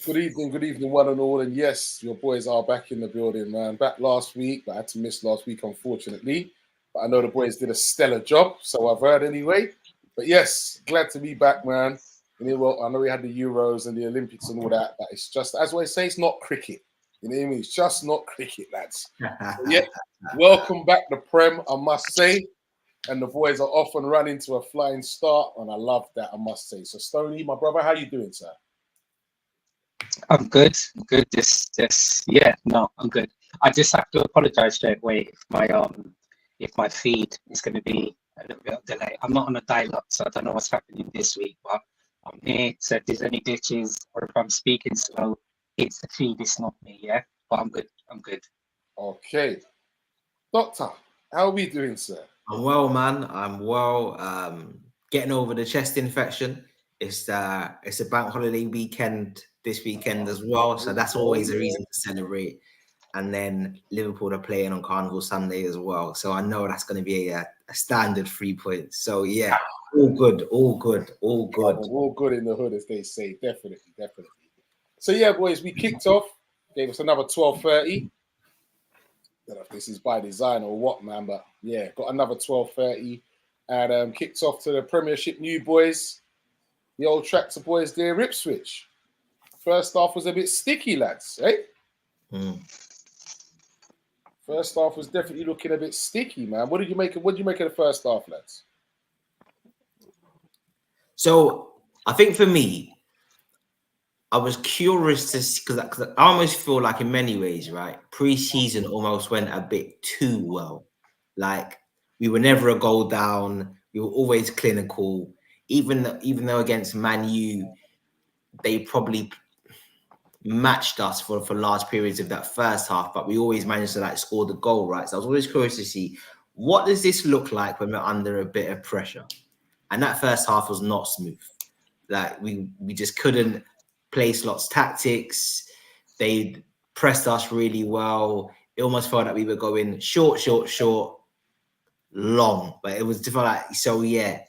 good evening, one and all. And yes, your boys are back in the building, man. Back last week, but I had to miss last week, unfortunately. But I know the boys did a stellar job, so I've heard anyway. But yes, glad to be back, man. Well, I know we had the Euros and the Olympics and all that, but it's just, as I say, it's not cricket. You know what I mean? It's just not cricket, lads. So, yeah, welcome back to Prem, I must say. And the boys are off and running to a flying start, and I love that, I must say. So, Stoney, my brother, how you doing, sir? I'm good. I'm good. Yeah, no, I'm good. I just have to apologize straight away if my feed is going to be a little bit of delay. I'm not on a dial-up, so I don't know what's happening this week, but I'm here. So if there's any glitches or if I'm speaking slow, it's the feed. It's not me. Yeah, but I'm good. I'm good. Okay. Doctor, how are we doing, sir? I'm well, man. I'm well. Getting over the chest infection. It's a bank holiday weekend this weekend as well, so that's always a reason to celebrate. And then Liverpool are playing on Carnival Sunday as well, so I know that's going to be a standard 3 points. So yeah, all good, all good, all good. All good in the hood, as they say. Definitely, definitely. So yeah, boys, we kicked off. Gave us another 12:30. Don't know if this is by design or what, man, but yeah, got another 12:30 and kicked off to the Premiership new boys, the old tractor boys there, Ipswich. First half was a bit sticky, lads, eh? First half was definitely looking a bit sticky, man. What did you make of the first half, lads? So I think for me, I was curious to see because I almost feel like in many ways, right, pre-season almost went a bit too well. Like we were never a goal down. We were always clinical. Even though against Man U, they probably matched us for large periods of that first half, but we always managed to like score the goal, right? So I was always curious to see what does this look like when we're under a bit of pressure. And that first half was not smooth. Like we just couldn't play slots tactics. They pressed us really well. It almost felt like we were going short, long. But it was different. Like, so yeah,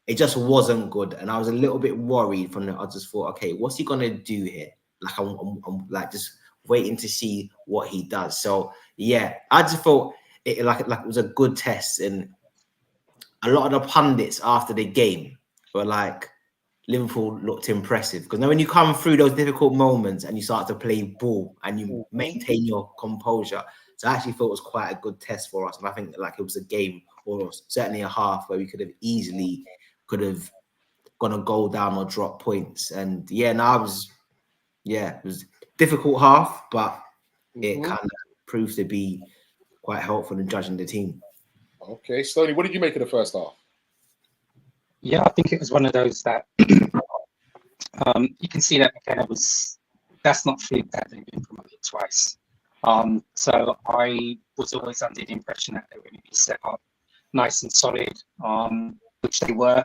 it just wasn't good. And I was a little bit worried from I just thought, okay, what's he gonna do here? Like I'm like just waiting to see what he does. So yeah, I just thought it like it was a good test. And a lot of the pundits after the game were like, Liverpool looked impressive because now when you come through those difficult moments and you start to play ball and you maintain your composure, so I actually thought it was quite a good test for us. And I think like it was a game or certainly a half where we could have gone a goal down or drop points. And yeah, now it was difficult half, but it kind of proved to be quite helpful in judging the team. Okay, Stoney, what did you make of the first half? Yeah, I think it was one of those that you can see that McKenna that's not fluke that they've been promoted twice. So I was always under the impression that they were going to be set up nice and solid, which they were.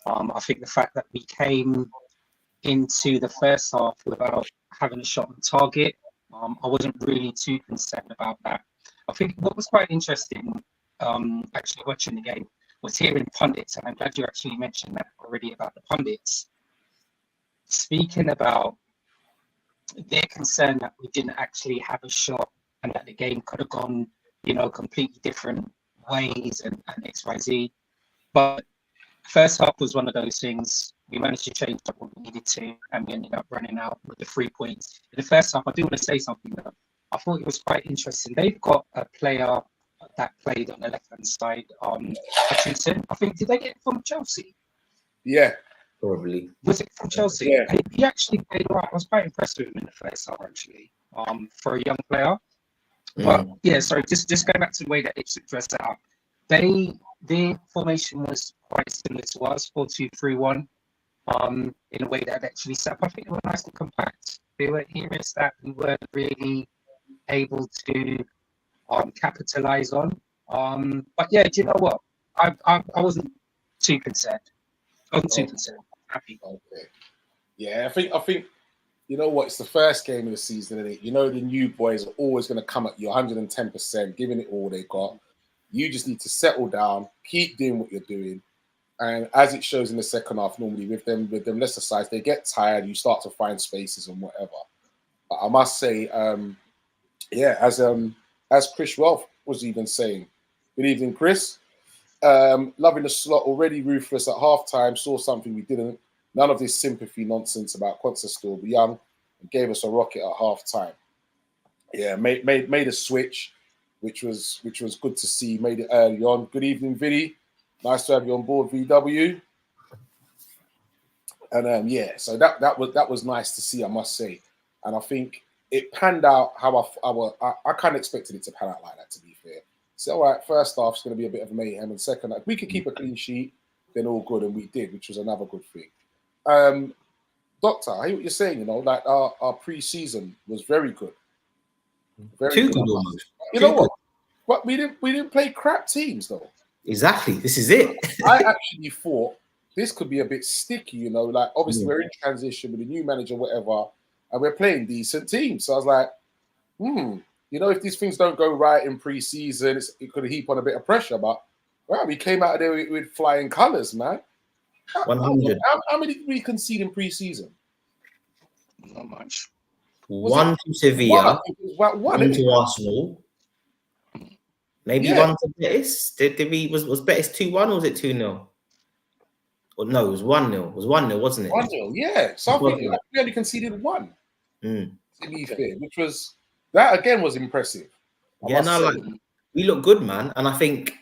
I think the fact that we came into the first half without having a shot on target, I wasn't really too concerned about that. I think what was quite interesting, actually watching the game, was hearing pundits, and I'm glad you actually mentioned that already about the pundits, speaking about their concern that we didn't actually have a shot and that the game could have gone, completely different ways and XYZ. But first half was one of those things. We managed to change up what we needed to, and we ended up running out with the 3 points. In the first half, I do want to say something though. I thought it was quite interesting. They've got a player that played on the left-hand side, Hutchinson. I think, did they get it from Chelsea? Yeah. Probably. Was it from Chelsea? Yeah. He actually played all right. I was quite impressed with him in the first half, actually, for a young player. But yeah, sorry, just going back to the way that Ipswich dressed out. Their formation was quite similar to us, 4-2-3-1, in a way that actually set up. I think they were nice and compact. There were areas that we weren't really able to capitalize on. But yeah, do you know what? I wasn't too concerned. I wasn't too concerned. Happy. Okay. Yeah, I think you know what? It's the first game of the season, isn't it? You know the new boys are always going to come at you 110%, giving it all they got. You just need to settle down, keep doing what you're doing, And as it shows in the second half, normally with them lesser sides, they get tired. You start to find spaces and whatever. But I must say, yeah, as Chris Wealth was even saying, good evening, Chris. Loving the slot, already ruthless at halftime. Saw something we didn't. None of this sympathy nonsense about Quansah still young, and gave us a rocket at halftime. Yeah, made a switch, which was good to see. Made it early on. Good evening, Vinny. Nice to have you on board, VW. And yeah, so that was nice to see, I must say. And I think it panned out how I kind of expected it to pan out like that, to be fair. So all right, first half is going to be a bit of mayhem, and second, if we could keep a clean sheet, then all good, and we did, which was another good thing. Doctor, I hear what you're saying. You know, like our pre-season was very good. Very Too good. good almost. You know what? But we didn't play crap teams though. Exactly. This is it. I actually thought this could be a bit sticky. You know, like obviously we're in transition with a new manager, whatever, and we're playing decent teams. So I was like, you know, if these things don't go right in pre-season, it could heap on a bit of pressure. But well, we came out of there with flying colours, man. 100. How many did we concede in pre-season? Not much. One to Sevilla, one to Arsenal. Maybe one to Betis. Was Betis 2-1 or was it 2-0? Or no, it was 1-0. It was 1-0, wasn't it? 1-0, yeah. Something like we only conceded one. To be fair, which was that again was impressive. Yeah, no, like we look good, man. And I think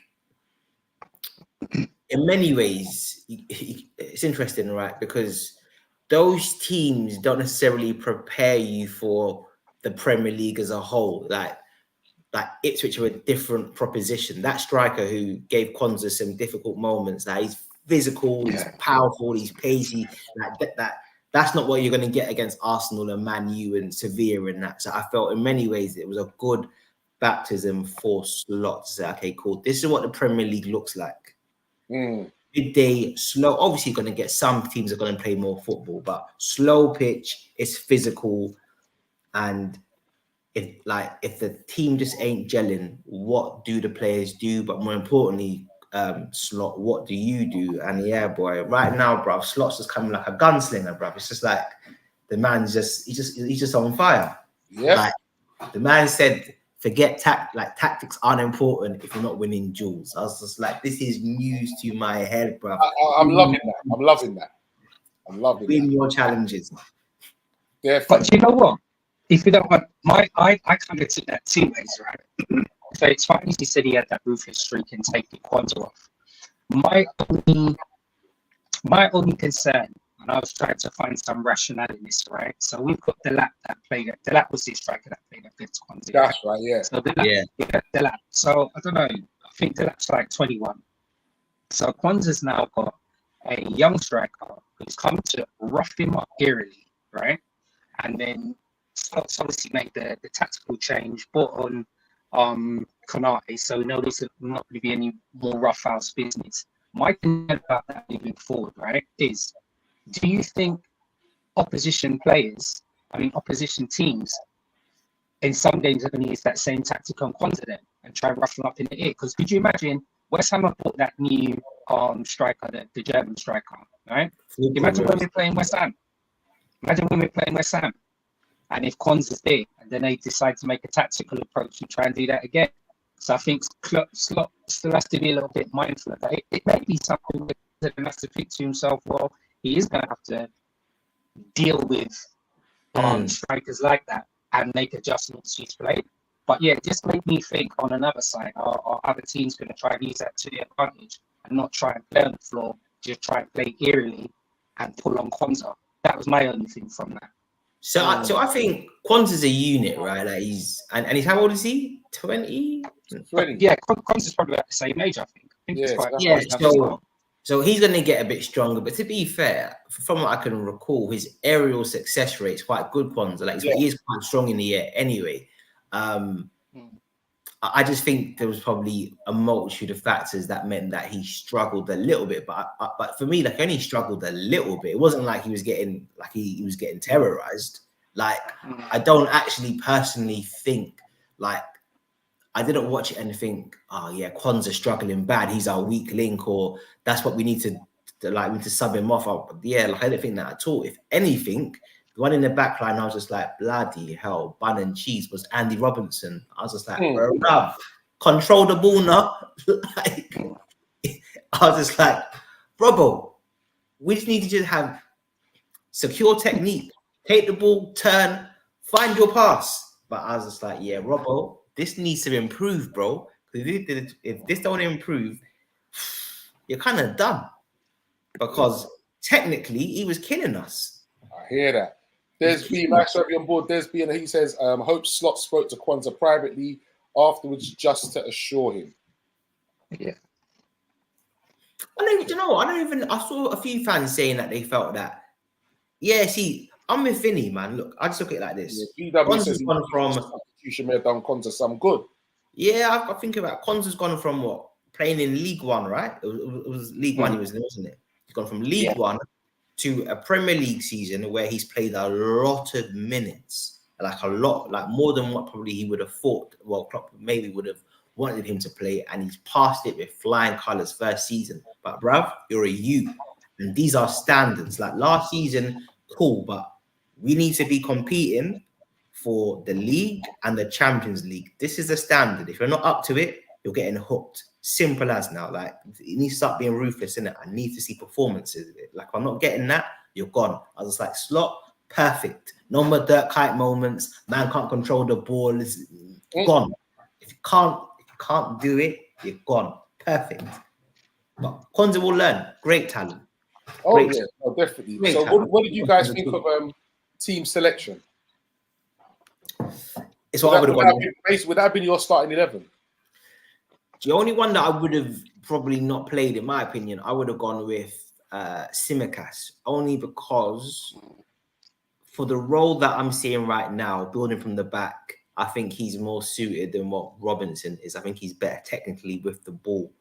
in many ways it's interesting, right? Because those teams don't necessarily prepare you for the Premier League as a whole. Like Ipswich are a different proposition. That striker who gave Quansah some difficult moments, like he's physical, he's powerful, he's pacey. Like that's not what you're going to get against Arsenal and Man U and Sevilla and that. So I felt in many ways it was a good baptism for Slot to say, okay, cool. This is what the Premier League looks like. Midday, slow. Obviously, you're going to get some teams are going to play more football, but slow pitch, it's physical. And if the team just ain't gelling, what do the players do? But more importantly, Slot, what do you do? And yeah, boy, right now, bruv, Slot's just coming like a gunslinger, bruv. It's just like the man's he's just on fire. Yeah. Like the man said, forget tactics aren't important if you're not winning duels. I was just like, this is news to my head, bruv. I'm loving that. Win your challenges. But do you know what? If you don't want I kind of took that two ways, right? So it's funny he said he had that ruthless streak and taking Quansah off. My only concern, and I was trying to find some rationale in this, right? So we've got Delap that played. Delap was the striker that played against Quansah. That's right, yeah. So Delap. So I don't know. I think Delap's like 21. So Quansah's now got a young striker who's come to rough him up eerily, right? And then Slots obviously made the tactical change, brought on Konate, so we know there's not going to be any more rough house business. My concern about that moving forward, right, is do you think opposition teams in some games are going to use that same tactic on Quansah then and try and rough him up in the ear? Because could you imagine West Ham bought that new striker, the German striker, right? Imagine when we're playing West Ham. And if Quansah's there, and then they decide to make a tactical approach and try and do that again. So I think Slot still has to be a little bit mindful of that. It may be something that he has to think to himself, well, he is going to have to deal with strikers like that and make adjustments to his play. But yeah, just made me think on another side, are other teams going to try and use that to their advantage and not try and play on the floor, just try and play eerily and pull on Quansah? That was my only thing from that. So I think Quansah's a unit, right? Like he's how old is he? 20? Yeah, Quansah's probably about the same age, I think. So he's going to get a bit stronger. But to be fair, from what I can recall, his aerial success rate is quite good, Quansah. Like he is quite strong in the air anyway. I just think there was probably a multitude of factors that meant that he struggled a little bit. But for me, like, only struggled a little bit. It wasn't like he was getting he was getting terrorized. Like, I don't actually personally think, like, I didn't watch it and think, oh yeah, Quansah struggling bad. He's our weak link, or that's what we need to like to sub him off. Yeah, like I didn't think that at all. If anything, the one in the back line, I was just like, bloody hell, bun and cheese was Andy Robinson. I was just like, bruv, control the ball now. Like, I was just like, Robbo, we just need to just have secure technique, take the ball, turn, find your pass. But I was just like, yeah, Robbo, this needs to improve, bro. If this don't improve, you're kind of done. Because technically, he was killing us. I hear that. There's B, nice to have you on board. There's B, and he says, hope Slot spoke to Kwanzaa privately afterwards just to assure him. Yeah. I saw a few fans saying that they felt that. Yeah, see, I'm with Vinny, man. Look, I just look at it like this. Yeah, BW says you may have done Kwanzaa some good. Yeah, I think about Kwanzaa's gone from what? Playing in League One, right? It was League One he was in, wasn't it? He's gone from League One to a Premier League season where he's played a lot of minutes, like more than what probably he would have thought. Well, Klopp maybe would have wanted him to play, and he's passed it with flying colours first season. But bruv, you're a youth, and these are standards. Like last season, cool, but we need to be competing for the league and the Champions League. This is the standard. If you're not up to it, you're getting hooked. Simple as now. Like, you need to start being ruthless, innit? I need to see performances. Like, if I'm not getting that, you're gone. I was just like, Slot, perfect. No more Dirk Kuyt moments. Man can't control the ball. It's gone. If you can't do it, you're gone. Perfect. But Kwanzaa will learn. Great talent. Oh, yeah, oh, definitely. Great so what did you guys think of team selection? It's what I would have gone. Would that have been your starting 11? The only one that I would have probably not played, in my opinion, I would have gone with Tsimikas, only because for the role that I'm seeing right now, building from the back, I think he's more suited than what Robinson is. I think he's better technically with the ball.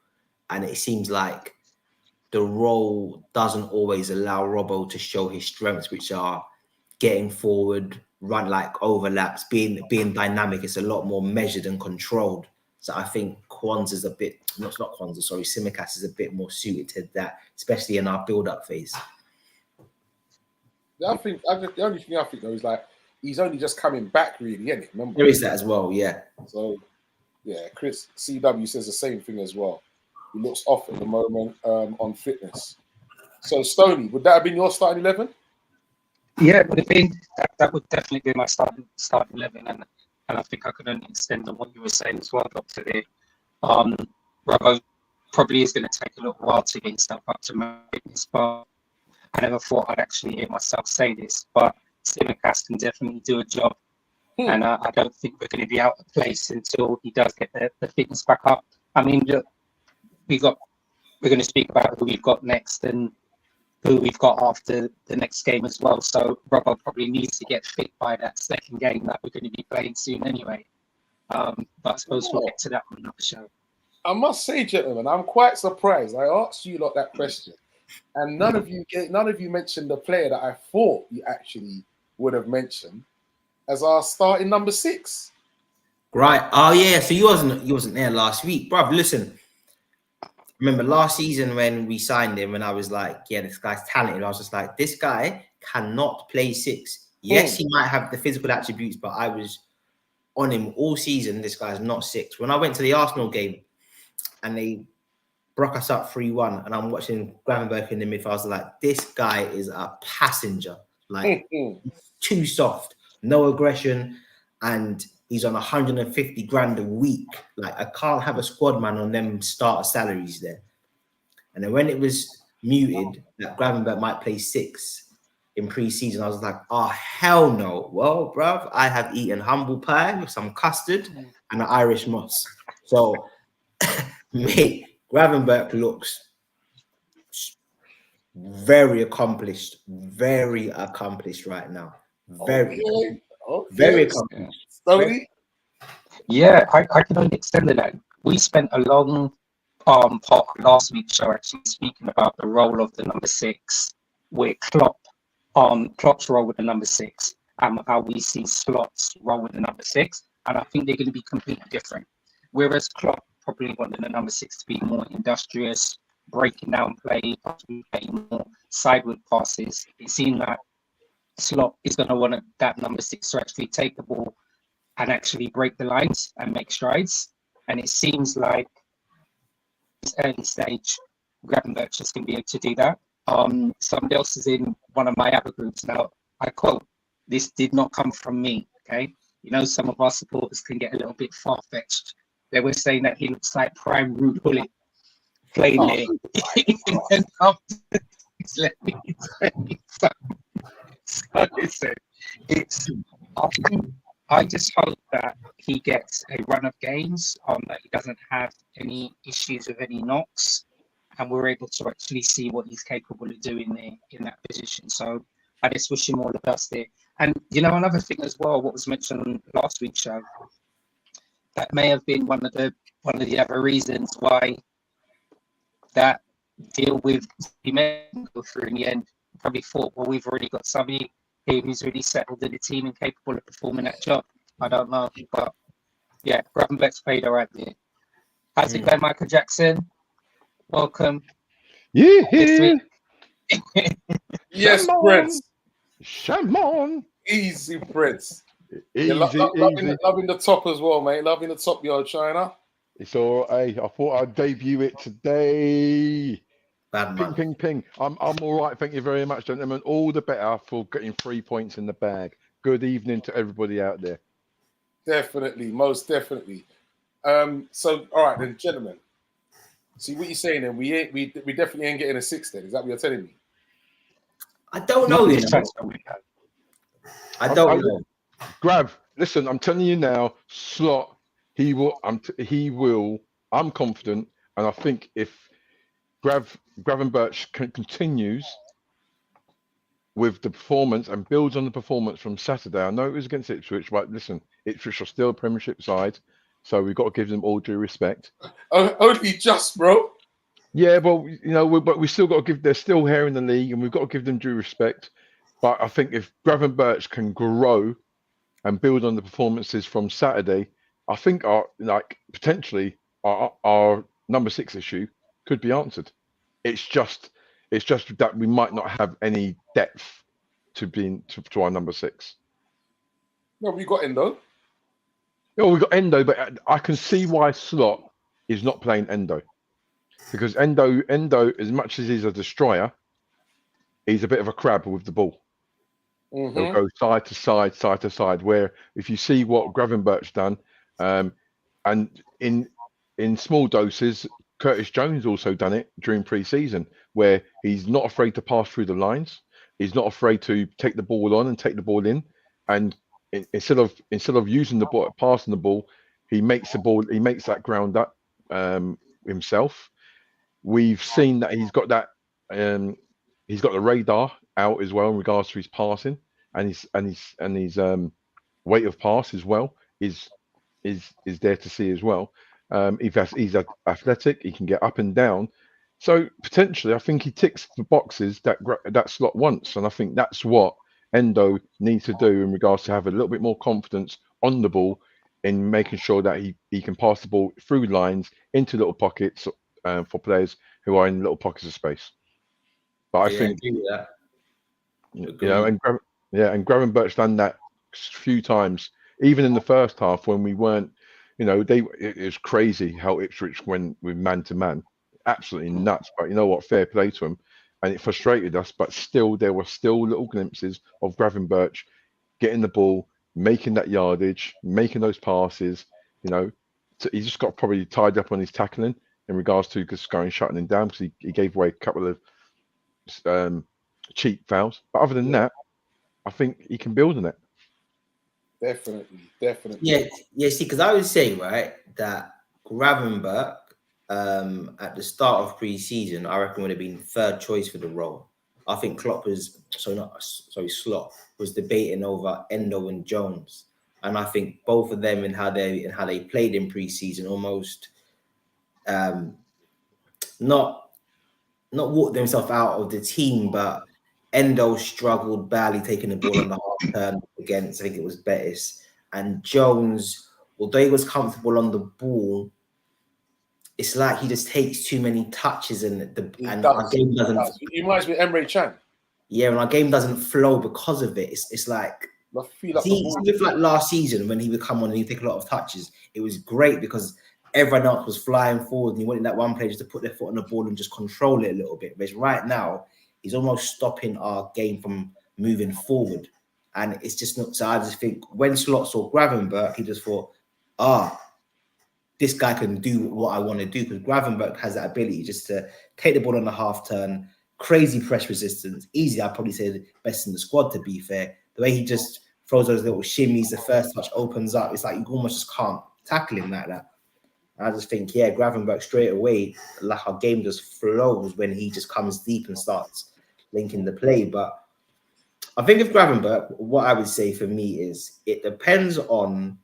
And it seems like the role doesn't always allow Robbo to show his strengths, which are getting forward, run like overlaps, being dynamic. It's a lot more measured and controlled. So I think Tsimikas is a bit more suited to that, especially in our build-up phase. The only thing I think though is like he's only just coming back, really, isn't it? Remember? There is that as well, yeah. So yeah, Chris CW says the same thing as well. He looks off at the moment on fitness. So Stoney, would that have been your starting 11? Yeah, it would have been. That would definitely be my starting 11, and I think I could only extend on what you were saying as well, Doctor. There, Robbo probably is going to take a little while to get himself up to my fitness, but I never thought I'd actually hear myself say this, but Tsimikas can definitely do a job, and I don't think we're going to be out of place until he does get the fitness back up. I mean, look, we're going to speak about who we've got next and who we've got after the next game as well. So Robbo probably needs to get fit by that second game that we're going to be playing soon anyway. But I suppose we'll get to that on another show. I must say, gentlemen, I'm quite surprised. I asked you lot that question, and none of you mentioned the player that I thought you actually would have mentioned as our starting number 6. Right. Oh yeah. So you wasn't there last week, bruv. Listen. Remember last season when we signed him and I was like, yeah, this guy's talented. I was just like, this guy cannot play 6. Yes, he might have the physical attributes, but I was on him all season. This guy's not 6. When I went to the Arsenal game and they broke us up 3-1 and I'm watching Gravenberch in the midfield, I was like, this guy is a passenger. Like, too soft, no aggression, and he's on 150 grand a week. Like, I can't have a squad man on them starter salaries there. And then when it was muted that Gravenberch might play 6 in pre-season, I was like, oh, hell no. Well, bruv, I have eaten humble pie with some custard and an Irish moss. So, mate, Gravenberch looks very accomplished right now. Very accomplished. Stoney? Yeah, I can only extend that. We spent a long part of last week's show actually speaking about the role of the number 6 with Klopp's role with the number 6 and how we see Slot's role with the number 6. And I think they're going to be completely different. Whereas Klopp probably wanted the number 6 to be more industrious, breaking down play, possibly playing more sideward passes. It seemed that Slot is going to want that number 6 to actually take the ball and actually break the lines and make strides. And it seems like this early stage, Gravenberch is going to be able to do that. Somebody else is in one of my other groups now. I quote, "This did not come from me." Okay, you know, some of our supporters can get a little bit far-fetched. They were saying that he looks like prime Rude Hullet playing there. And let me tell you something. So listen, I just hope that he gets a run of games, that he doesn't have any issues with any knocks, and we're able to actually see what he's capable of doing there in that position. So I just wish him all the best there. And you know, another thing as well, what was mentioned on last week's show, that may have been one of the other reasons why that deal with he may go through in the end. Probably thought, well, we've already got somebody here who's really settled in the team and capable of performing that job. I don't know, but yeah, Gravenberch played all right there. How's it going, Michael Jackson? Welcome. Yeah. Yes, Come on. Prince. Shimon. Easy, Prince. Easy, Loving the top as well, mate. Loving the top, yo, China. It's all right. I thought I'd debut it today. Bad man. Ping, ping, ping. I'm all right. Thank you very much, gentlemen. All the better for getting 3 points in the bag. Good evening to everybody out there. Definitely, most definitely. So, all right, then, gentlemen. See what you're saying. Then we definitely ain't getting a 6. Then is that what you're telling me? I don't know. You know. I don't know. Grav, listen. I'm telling you now. Slot. He will. I'm confident, and I think if Gravenberch continues with the performance and builds on the performance from Saturday. I know it was against Ipswich, but listen, Ipswich are still a Premiership side, so we've got to give them all due respect. Only just, bro. Yeah, well, you know, but we still got to give. They're still here in the league, and we've got to give them due respect. But I think if Gravenberch can grow and build on the performances from Saturday, I think potentially our number 6 issue could be answered. It's just that we might not have any depth to our number 6. No, we got Endo. Oh, we got Endo, but I can see why Slot is not playing Endo, because Endo, as much as he's a destroyer, he's a bit of a crab with the ball. Mm-hmm. He'll go side to side. Where if you see what Gravenberch done, and in small doses. Curtis Jones also done it during pre-season, where he's not afraid to pass through the lines. He's not afraid to take the ball on and take the ball in. And instead of using the ball, passing the ball, he makes that ground up himself. We've seen that he's got that. He's got the radar out as well in regards to his passing, and his weight of pass as well is there to see as well. He's athletic, he can get up and down, so potentially I think he ticks the boxes that Slot wants, and I think that's what Endo needs to do in regards to have a little bit more confidence on the ball in making sure that he can pass the ball through lines into little pockets for players who are in little pockets of space. But I think that. you know, and Gravenberch done that a few times, even in the first half when we weren't. You know, it was crazy how Ipswich went with man to man, absolutely nuts. But you know what? Fair play to him, and it frustrated us. But still, there were still little glimpses of Gravenberch getting the ball, making that yardage, making those passes. You know, so he just got probably tied up on his tackling in regards to just going shutting him down because he gave away a couple of cheap fouls. But other than that, I think he can build on it. Definitely. Yeah. See, because I would say that Gravenberch at the start of pre-season, I reckon would have been 3rd choice for the role. I think Slot was debating over Endo and Jones, and I think both of them and how they played in pre-season almost not walked themselves out of the team, but Endo struggled badly taking the ball on the half turn against, I think it was Betis. And Jones, although he was comfortable on the ball, it's like he just takes too many touches and Our our game doesn't. He reminds me of Emre Can. Yeah, and our game doesn't flow because of it. It's like I feel like see with like last season when he would come on and he'd take a lot of touches, it was great because everyone else was flying forward and he wanted that one player just to put their foot on the ball and just control it a little bit. Whereas right now, he's almost stopping our game from moving forward. And it's just not. So I just think when Slot saw Gravenberch, he just thought, this guy can do what I want to do, because Gravenberch has that ability just to take the ball on the half turn, crazy press resistance, easy. I'd probably say the best in the squad, to be fair. The way he just throws those little shimmies, the first touch opens up. It's like you almost just can't tackle him like that. And I just think, Gravenberch straight away, like our game just flows when he just comes deep and starts linking the play. But I think with Gravenberch, what I would say for me is it depends on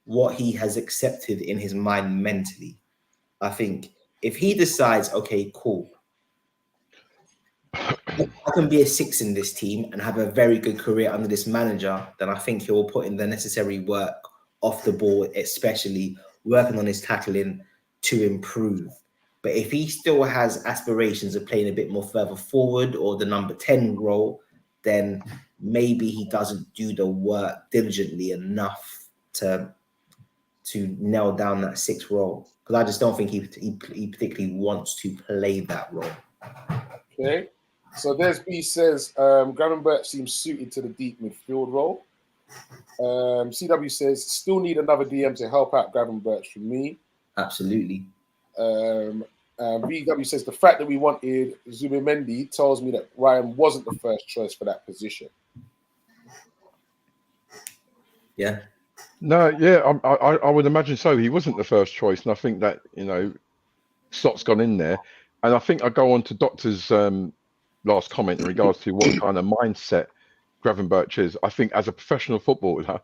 what he has accepted in his mind mentally. I think if he decides, okay, cool, I can be a 6 in this team and have a very good career under this manager, then I think he will put in the necessary work off the ball, especially working on his tackling to improve. But if he still has aspirations of playing a bit more further forward or the number 10 role, then maybe he doesn't do the work diligently enough to nail down that 6 role. Because I just don't think he particularly wants to play that role. Okay. So Des B says Gravenberch seems suited to the deep midfield role. CW says still need another DM to help out Gravenberch for me. Absolutely. VW says the fact that we wanted Zubimendi tells me that Ryan wasn't the first choice for that position. Yeah. No, yeah, I would imagine so. He wasn't the first choice, and I think that Slot's gone in there, and I think I go on to Doctor's last comment in regards to what kind of mindset Gravenberch is. I think as a professional footballer,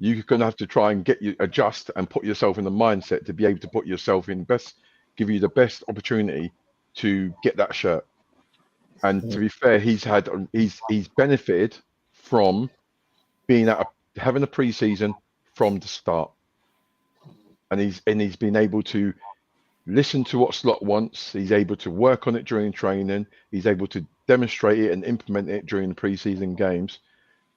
you're going to have to try and adjust and put yourself in the mindset to be able to put yourself in give you the best opportunity to get that shirt. And to be fair, he's benefited from being having a pre-season from the start, and he's been able to listen to what Slot wants. He's able to work on it during training. He's able to demonstrate it and implement it during the pre-season games.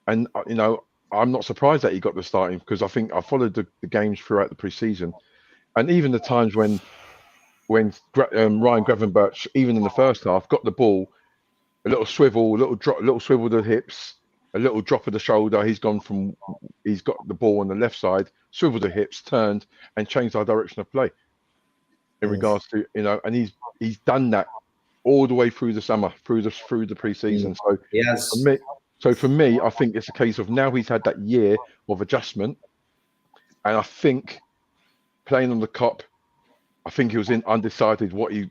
And I'm not surprised that he got the starting, because I think I followed the games throughout the pre-season, and even the times when Ryan Gravenberch, even in the first half, got the ball, a little swivel, a little drop, a little swivel of the hips, a little drop of the shoulder. He's got the ball on the left side, swiveled the hips, turned, and changed our direction of play. In regards to and he's done that all the way through the summer, through the pre-season. So yes. For me, I think it's a case of now he's had that year of adjustment, and I think playing on the Kop, I think he was undecided what his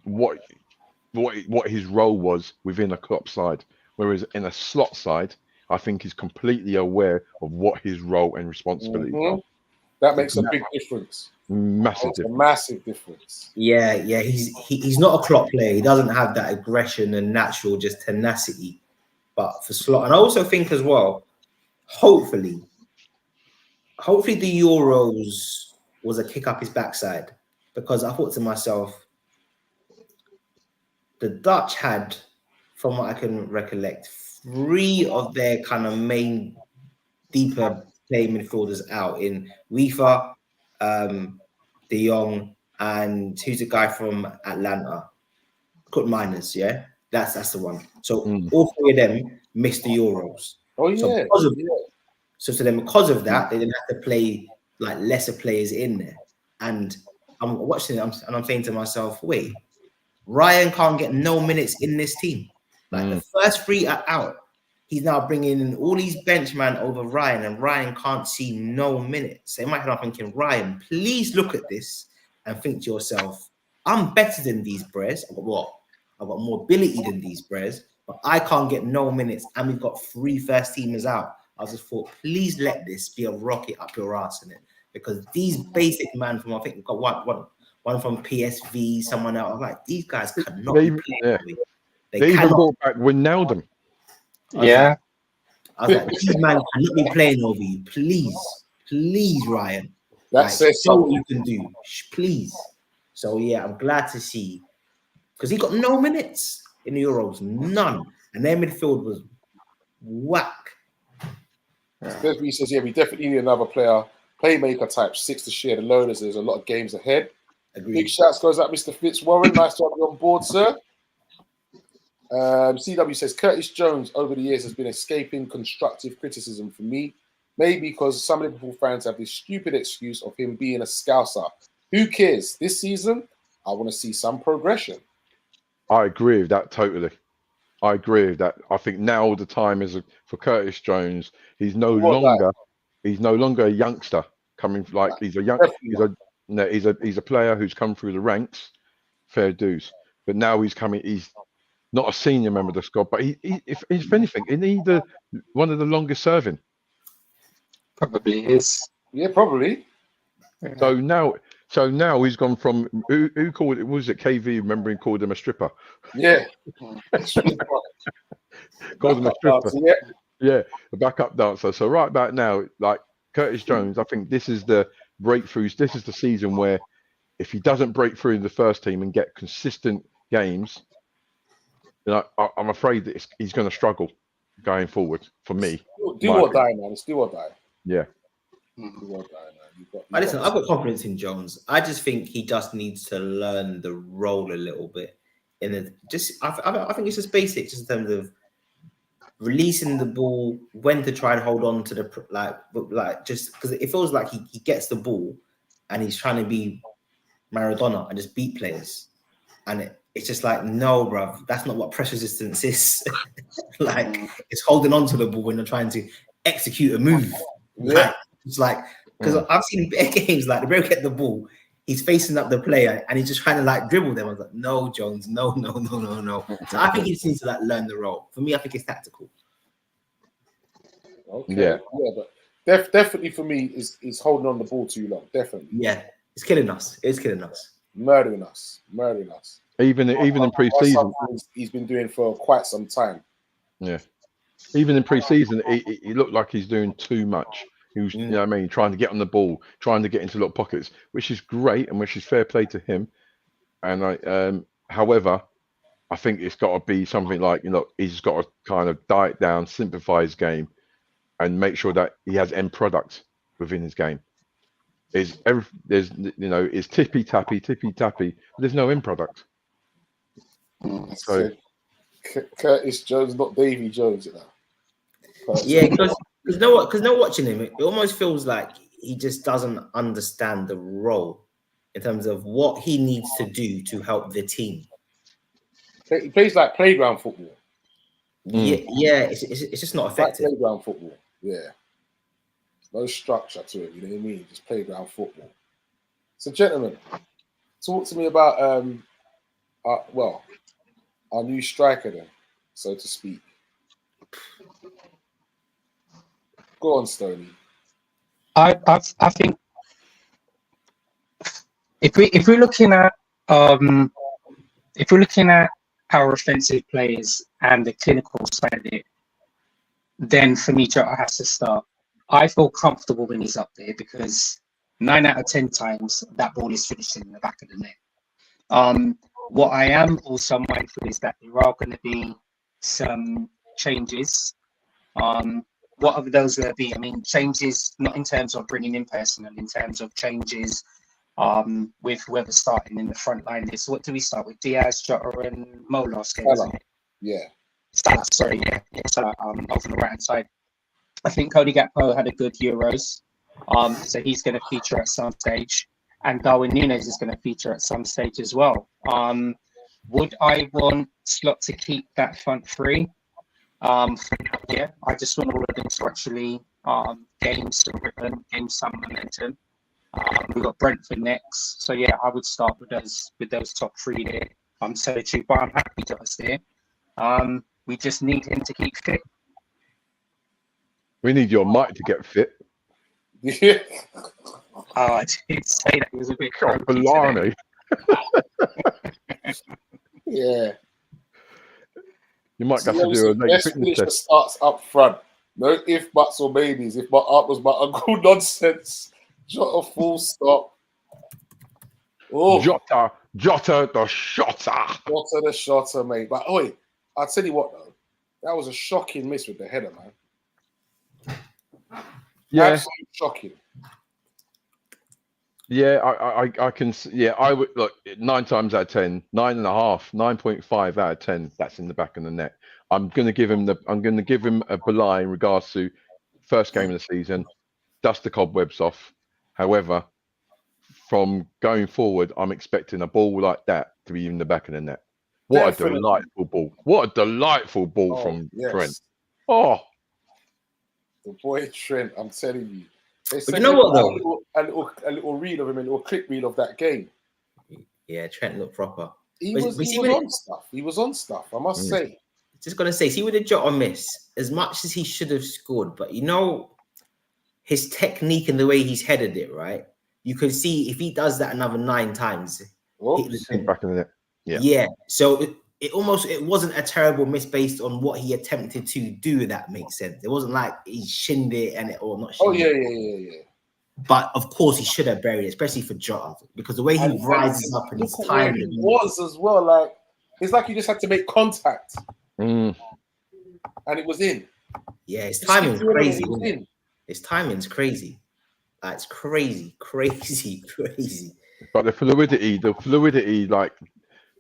role was within a Kop side, whereas in a Slot side, I think he's completely aware of what his role and responsibilities are. That makes a big difference. Massive difference. Yeah, he's not a Klopp player. He doesn't have that aggression and natural just tenacity. But for Slot, and I also think as well, hopefully the Euros was a kick up his backside, because I thought to myself, the Dutch had, from what I can recollect, 3 of their kind of main deeper play midfielders out in Weaver, De Jong, and who's the guy from Atlanta? Kurt Miners, yeah? That's the one. So all 3 of them missed the Euros. Oh, yeah. So because of that, they didn't have to play like lesser players in there. And I'm watching it and I'm saying to myself, wait, Ryan can't get no minutes in this team. Like the first 3 are out. He's now bringing in all these benchman over Ryan, and Ryan can't see no minutes. So in my head, I'm thinking, Ryan, please look at this and think to yourself, I'm better than these Brez. I've got more ability than these Brez, but I can't get no minutes, and we've got 3 first teamers out. I just thought, please let this be a rocket up your ass in it, because these basic man from, I think we've got one from PSV, someone else. I'm like, these guys cannot be playing. They even brought back Wijnaldum. Yeah. I was like, these man cannot be playing over you. Please, Ryan. That says show what you can do. Please. So yeah, I'm glad to see because he got no minutes in the Euros, none, and their midfield was whack. He says, yeah, we definitely need another player, playmaker type, 6 to share the load as there's a lot of games ahead. Agreed. Big shouts goes out, Mr. Fitzwarren. Nice to have you on board, sir. CW says, Curtis Jones over the years has been escaping constructive criticism from me, maybe because some Liverpool fans have this stupid excuse of him being a scouser. Who cares? This season, I want to see some progression. I agree with that totally. I agree with that. I think now the time is for Curtis Jones. He's no longer a youngster coming like he's a player who's come through the ranks, fair dues. But now he's coming. He's not a senior member of the squad, but if anything, isn't he one of the longest serving? Probably is. Yeah, probably. So now he's gone from who called it? Was it KV? Remember, he called him a stripper. Yeah. Called him a stripper. Yeah. Yeah, a backup dancer. So right about now, like Curtis Jones, I think this is the breakthroughs. This is the season where if he doesn't break through in the first team and get consistent games, then I'm afraid that he's going to struggle going forward for me. Do or die, man. It's do or die. Yeah. Do or die, man. Listen, I've got confidence in Jones. I just think he just needs to learn the role a little bit. I think it's just basic, just in terms of releasing the ball, when to try and hold on to the just because it feels like he gets the ball and he's trying to be Maradona and just beat players, and it's just like, no, bruv, that's not what press resistance is. Like, it's holding on to the ball when you're trying to execute a move. Yeah. Like, it's like, because I've seen better games like the Bro get the ball, he's facing up the player and he's just trying to like dribble them. I was like, no, Jones, no. So I think he just needs to like learn the role. For me, I think it's tactical. Okay. Yeah, but definitely for me is holding on the ball too long. Definitely. Yeah, it's killing us. It's killing us. Murdering us. Even in pre-season, he's been doing for quite some time. Yeah, even in pre-season, he looked like he's doing too much. He was, you know what I mean, trying to get on the ball, trying to get into little pockets, which is great and which is fair play to him. And however, I think it's got to be something like, he's got to kind of diet down, simplify his game, and make sure that he has end product within his game. It's tippy tappy, but there's no end product. So Curtis Jones, not Davy Jones, Yeah, because no watching him, it almost feels like he just doesn't understand the role in terms of what he needs to do to help the team. He plays like playground football. Yeah, it's just not effective. Like playground football, yeah. No structure to it, you know what I mean? Just playground football. So, gentlemen, talk to me about our new striker then, so to speak. Go on, Stoney. I think if we're looking at our offensive players and the clinical side of it, then for me, Jota has to start. I feel comfortable when he's up there because 9 out of 10 times that ball is finished in the back of the net. What I am also mindful is that there are going to be some changes. What are those going to be? I mean, changes not in terms of bringing in personnel, in terms of changes with whoever's starting in the front line. So what do we start with? Diaz, Jota, and Mo last game, isn't it? Yeah. Sorry, yeah. So over the right hand side. I think Cody Gakpo had a good Euros, so he's going to feature at some stage, and Darwin Núñez is going to feature at some stage as well. Would I want Slot to keep that front three? Yeah, I just want all of them to actually gain some rhythm, gain some momentum. We've got Brentford next, so yeah, I would start with those top three there. So true, but I'm happy to us there. We just need him to keep fit. we need your mic to get fit. Yeah. Oh, I did say that. It was a bit God, blimey. Yeah. You might have to do a naked best fitness finisher test. starts up front. No if, buts, or maybes. If my aunt was my uncle, nonsense. Jota full stop. Oh, Jota the shotter. Jota the shotter, mate. But oi, I'll tell you what though, that was a shocking miss with the header, man. Yeah, Absolutely shocking. yeah, I can. Yeah, I would look 9 times out of 10, 9.5, 9.5 out of 10. That's in the back of the net. I'm going to give him a belie in regards to first game of the season. Dust the cobwebs off. However, from going forward, I'm expecting a ball like that to be in the back of the net. What Definitely. a delightful ball! What a delightful ball from Trent. Oh, the boy Trent, I'm telling you. But you know what though? A little reel of him, a little clip reel of that game. Yeah, Trent looked proper. He But was see, on stuff. He was on stuff, I must say. Just gonna say, see with the Jota miss, as much as he should have scored, but you know, his technique and the way he's headed it, right? You can see if he does that another 9 times, back in the net. Yeah. So it wasn't a terrible miss based on what he attempted to do. If that makes sense. It wasn't like he shinned it or not. Oh yeah. But of course, he should have buried it, especially for Jota, because the way he rises up and his timing was as well. Like it's like you just had to make contact, and it was in. Yeah, his timing's crazy. His timing's crazy. That's crazy. But the fluidity, like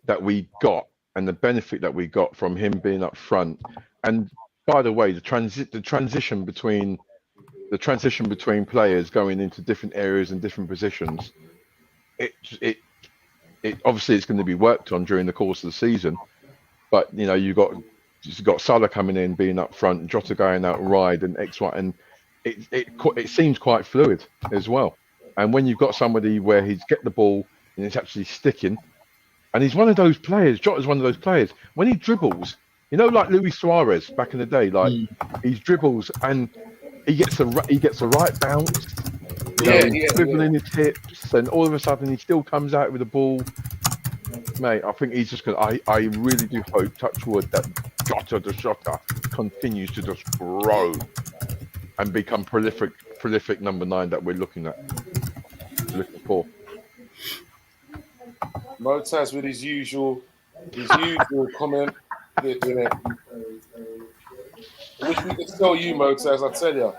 that we got, and the benefit that we got from him being up front, and by the way, the transition between players going into different areas and different positions, it obviously it's going to be worked on during the course of the season. But you know, you've got Salah coming in, being up front, Jota going out wide, and XY, and it seems quite fluid as well. And when you've got somebody where he's get the ball and it's actually sticking, and he's one of those players. Jota's one of those players. When he dribbles, you know, like Luis Suarez back in the day, like he dribbles and he gets a right bounce. He's dribbling his hips, and all of a sudden he still comes out with the ball. Mate, I think he's just gonna. I really do hope, touch wood, that Jota the shotter continues to just grow and become prolific number 9 that we're looking for. Motaz with his usual comment. Wish we could tell you, Motaz, I tell you.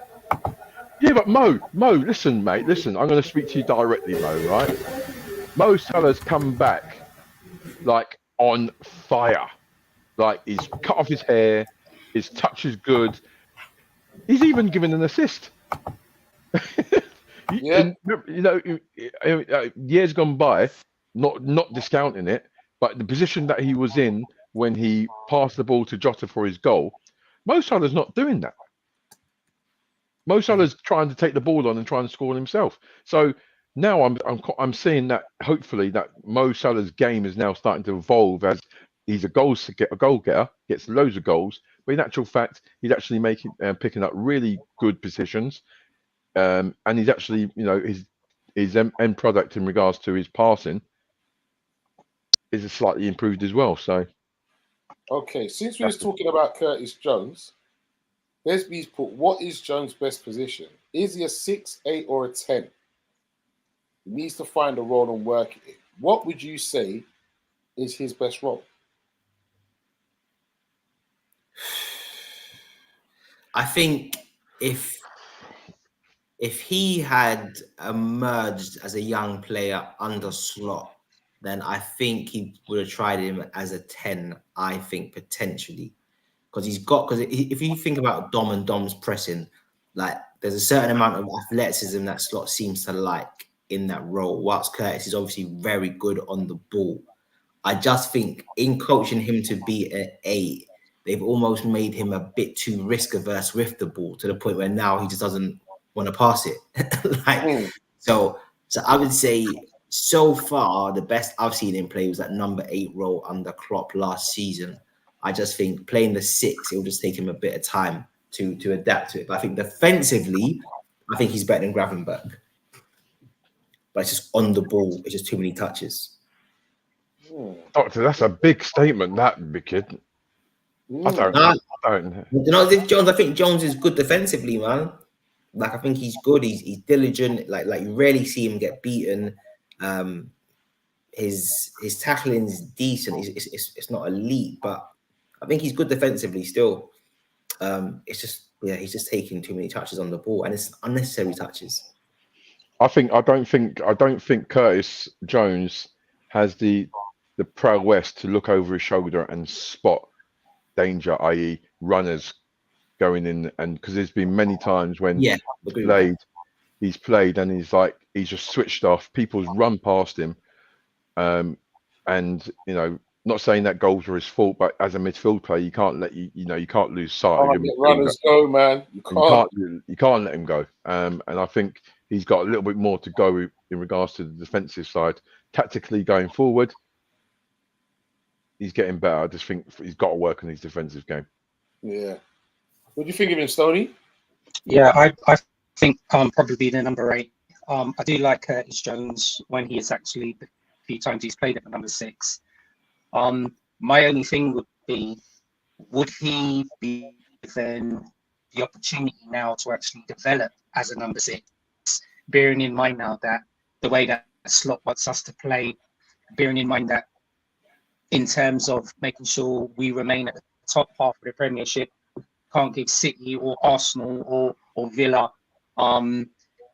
Yeah, but Mo, listen, mate, listen. I'm going to speak to you directly, Mo. Right? Mo Salah's come back like on fire. Like he's cut off his hair, his touch is good. He's even given an assist. Yeah. You know, years gone by, not discounting it, but the position that he was in when he passed the ball to Jota for his goal, Mo Salah's not doing that. Mo Salah's trying to take the ball on and try and score himself. So now I'm seeing that hopefully that Mo Salah's game is now starting to evolve as he's a goal getter, gets loads of goals, but in actual fact he's actually picking up really good positions, and he's actually, you know, his end product in regards to his passing is slightly improved as well. So okay, since we was talking about Curtis Jones, Besby's put, what is Jones' best position? Is he a 6, 8, or a 10? He needs to find a role and work it. What would you say is his best role? I think if he had emerged as a young player under Slot, then I think he would have tried him as a 10, I think, potentially. Because if you think about Dom and Dom's pressing, like there's a certain amount of athleticism that Slot seems to like in that role, whilst Curtis is obviously very good on the ball. I just think in coaching him to be an 8, they've almost made him a bit too risk averse with the ball to the point where now he just doesn't want to pass it. So I would say so far the best I've seen him play was that number 8 role under Klopp last season. I just think playing the 6, it will just take him a bit of time to adapt to it. But I think defensively, I think he's better than Gravenberch. But it's just on the ball, it's just too many touches. Doctor, that's a big statement, that big kid. I don't. You know, Jones, I think Jones is good defensively, man. I think he's good. He's diligent. Like you rarely see him get beaten. his tackling is decent. It's not elite, but I think he's good defensively still. It's just he's just taking too many touches on the ball, and it's unnecessary touches. I don't think Curtis Jones has the prowess to look over his shoulder and spot danger, i.e., runners going in, and because there's been many times when he's played and he's just switched off. People's run past him, and not saying that goals were his fault, but as a midfield player, you can't let you can't lose sight of your runners go, man. You can't let him go. And I think he's got a little bit more to go in regards to the defensive side. Tactically going forward, he's getting better. I just think he's got to work on his defensive game. Yeah. What do you think of him, Stoney? Yeah, I think probably the number 8. I do like Curtis Jones when he is actually the few times he's played at the number 6. My only thing would be, would he be given the opportunity now to actually develop as a number 6? Bearing in mind now that the way that Slot wants us to play, bearing in mind that in terms of making sure we remain at the top half of the Premiership, we can't give City or Arsenal or Villa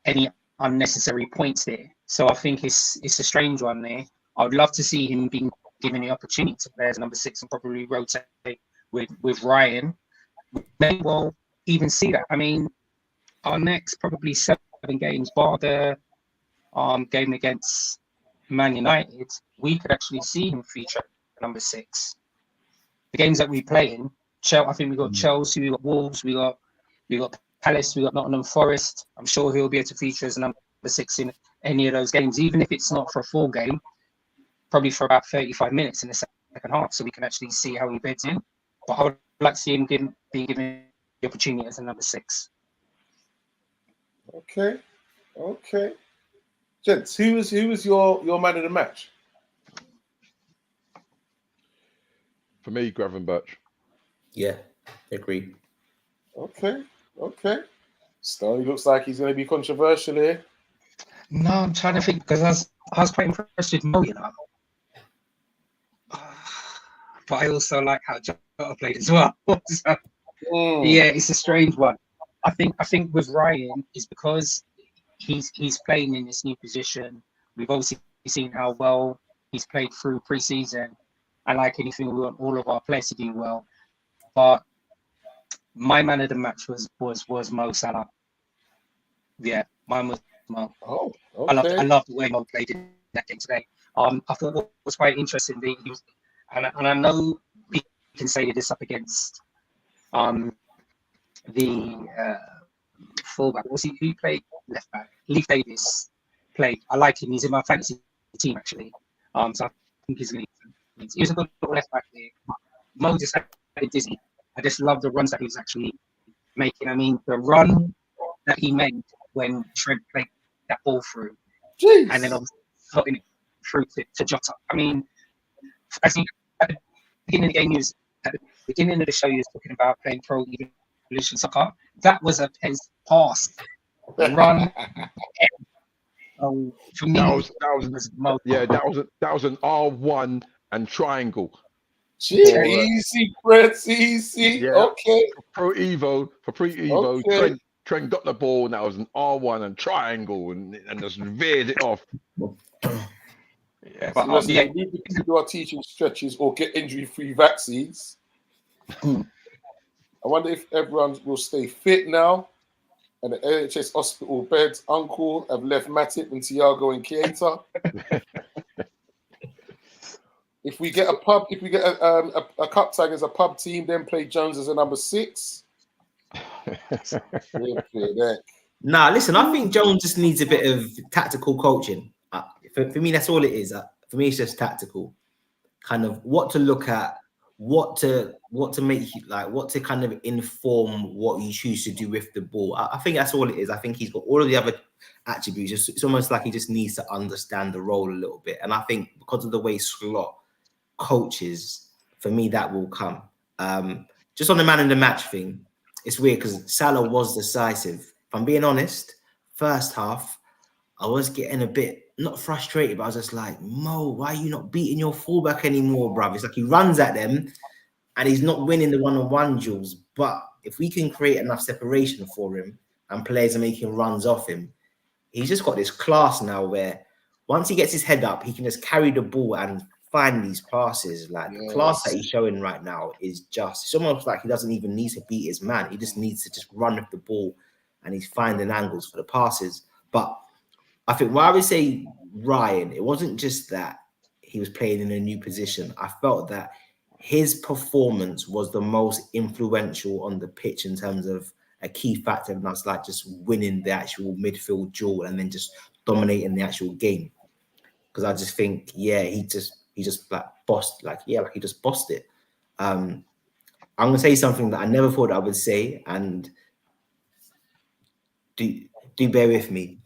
any unnecessary points there. So I think it's a strange one there. I would love to see him being given the opportunity to play as number 6 and probably rotate with Ryan. May well even see that. I mean, our next probably 7 games, bar the game against Man United, we could actually see him feature at number 6. The games that we play in, I think we got Chelsea, we got Wolves, we got Palace, we got Nottingham Forest. I'm sure he'll be able to feature as a number 6 in any of those games, even if it's not for a full game, probably for about 35 minutes in the second half, so we can actually see how he beds in. But I would like to see him being given the opportunity as a number 6. Okay. Gents, who was your man of the match? For me, Gravenberch. Yeah, agree. Okay. Stoney looks like he's going to be controversial here. No, I'm trying to think because I was quite impressed with Mo, but I also like how Jota played as well. So, yeah, it's a strange one. I think with Ryan is because he's playing in this new position. We've obviously seen how well he's played through pre-season, and like anything, we want all of our players to do well. But my man of the match was Mo Salah. Yeah, mine was Mo. Oh, okay. I love the way Mo played in that game today. I thought what was quite interesting, he was, and I know we can say this up against the fullback. Was he who played left back? Leif Davis played. I like him. He's in my fantasy team actually. So I think he's going to. He was a good left back there. Mo just had it dizzy. I just love the runs that he was actually making. I mean, the run that he made when Trent played that ball through, and then obviously putting it through to Jota. I mean, as he at the beginning of the game, at the beginning of the show, he was talking about playing Pro Evolution Soccer. That was a pass, run. For me, that was an R1 and triangle. Easy, Brett, easy. Yeah. Okay. For pre-Evo, okay. Trent got the ball, and that was an R1 and triangle, and just veered it off. Yeah, but we need to do our teaching stretches or get injury-free vaccines. I wonder if everyone will stay fit now. And the NHS hospital beds, Uncle have left Matip and Thiago and Keita. If we get a cup tag as a pub team, then play Jones as a number 6. Nah, listen, I think Jones just needs a bit of tactical coaching. For me, that's all it is. For me, it's just tactical. Kind of what to look at, what to make you like, what to kind of inform what you choose to do with the ball. I think that's all it is. I think he's got all of the other attributes. It's almost like he just needs to understand the role a little bit. And I think because of the way Slot coaches, for me, that will come. Just on the man in the match thing, it's weird because Salah was decisive. If I'm being honest, first half, I was getting a bit not frustrated, but I was just like, Mo, why are you not beating your fullback anymore, bruv? It's like he runs at them and he's not winning the one-on-one duels. But if we can create enough separation for him and players are making runs off him, he's just got this class now where once he gets his head up, he can just carry the ball and find these passes. Like the class that he's showing right now is just, it's almost like he doesn't even need to beat his man. He just needs to just run with the ball and he's finding angles for the passes. But I think why I would say Ryan, it wasn't just that he was playing in a new position. I felt that his performance was the most influential on the pitch in terms of a key factor, and that's like just winning the actual midfield duel and then just dominating the actual game. Because I just think, yeah, he just like bossed, like he just bossed it. I'm gonna say something that I never thought I would say, and do bear with me.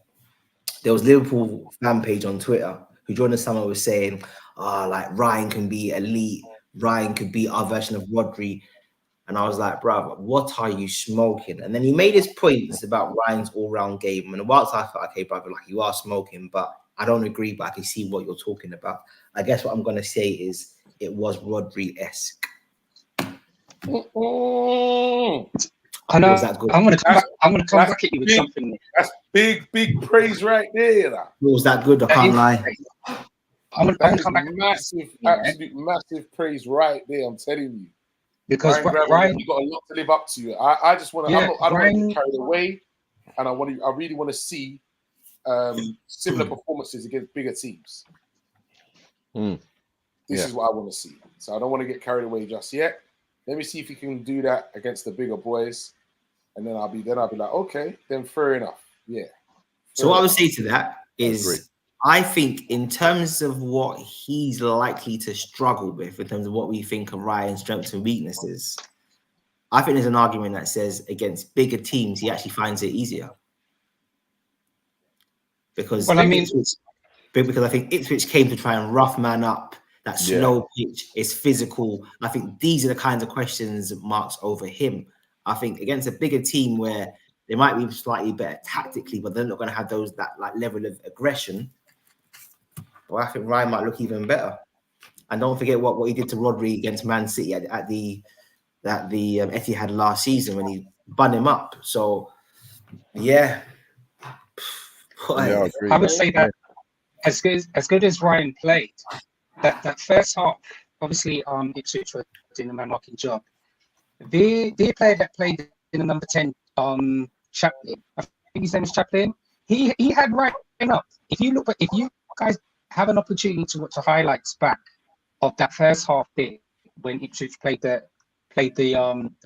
There was Liverpool fan page on Twitter who during the summer was saying, like Ryan can be elite, Ryan could be our version of Rodri. And I was like, bro, what are you smoking? And then he made his points about Ryan's all-round game. And whilst I thought, okay, brother, like you are smoking, but I don't agree, but I can see what you're talking about. I guess what I'm going to say is it was Rodri-esque. I know. Was that good? I'm going to come back at you with something. That's big praise right there. Was that good? I can't lie. I'm gonna come back. Massive, absolute massive praise right there. I'm telling you. Because Ryan, you got a lot to live up to. I just want to. I don't want to get carried away, and I really want to see similar performances against bigger teams. This is what I want to see. So I don't want to get carried away just yet. Let me see if he can do that against the bigger boys, and then I'll be like, okay, then fair enough. Yeah. So what I would say to that is, I think in terms of what he's likely to struggle with, in terms of what we think of Ryan's strengths and weaknesses, I think there's an argument that says against bigger teams, he actually finds it easier. Because I think Ipswich came to try and rough man up. That slow pitch is physical. I think these are the kinds of questions marks over him. I think against a bigger team where they might be slightly better tactically, but they're not going to have that like level of aggression. Well, I think Ryan might look even better. And don't forget what he did to Rodri against Man City at the Etihad last season when he bun him up. So, yeah. I would say that as good as Ryan played, that first half, obviously, Ipswich were doing the man marking job. The player that played in the number 10, Chaplin, I think his name is Chaplin. He had Ryan up. If you guys have an opportunity to watch the highlights back of that first half bit when Ipswich played the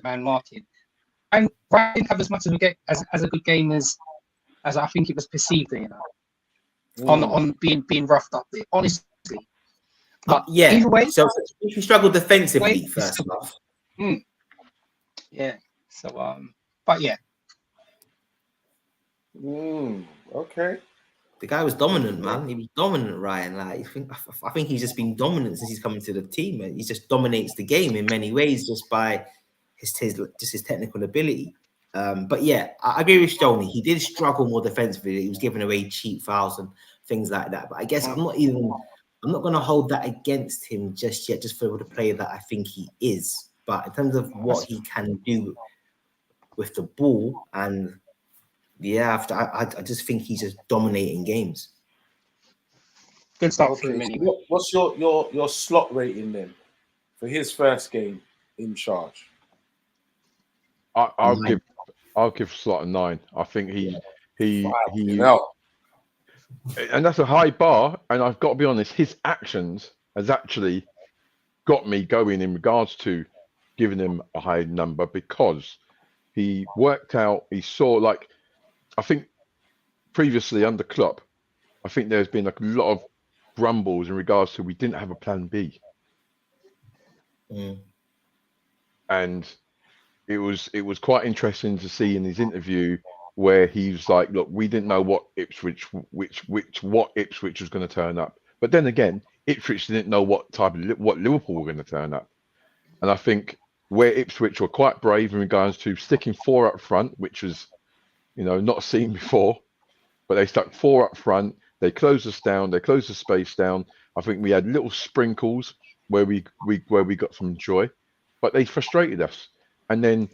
man marking, and Ryan didn't have as much of a game as a good game as I think it was perceived, on being roughed up there, honestly. But either way, so he struggled defensively first half. Yeah. So but yeah. Okay. The guy was dominant, man. He was dominant, Ryan. Like I think he's just been dominant since he's coming to the team. Man. He just dominates the game in many ways just by his technical ability. But yeah, I agree with Stoney. He did struggle more defensively. He was giving away cheap fouls and things like that. But I guess I'm not going to hold that against him just yet, just for the player that I think he is. But in terms of what he can do with the ball, and I just think he's just dominating games. Good start for him anyway. What's your slot rating then for his first game in charge? I'll give Slot a 9. I think he and that's a high bar. And I've got to be honest, his actions has actually got me going in regards to giving him a high number, because he worked out. He saw, like, I think previously under Klopp, I think there's been a lot of grumbles in regards to we didn't have a plan B, and it was quite interesting to see in his interview where he was like, look, we didn't know what Ipswich was going to turn up. But then again, Ipswich didn't know what Liverpool were going to turn up. And I think where Ipswich were quite brave in regards to sticking 4 up front, which was, not seen before, but they stuck 4 up front. They closed us down. They closed the space down. I think we had little sprinkles where we got some joy, but they frustrated us. And then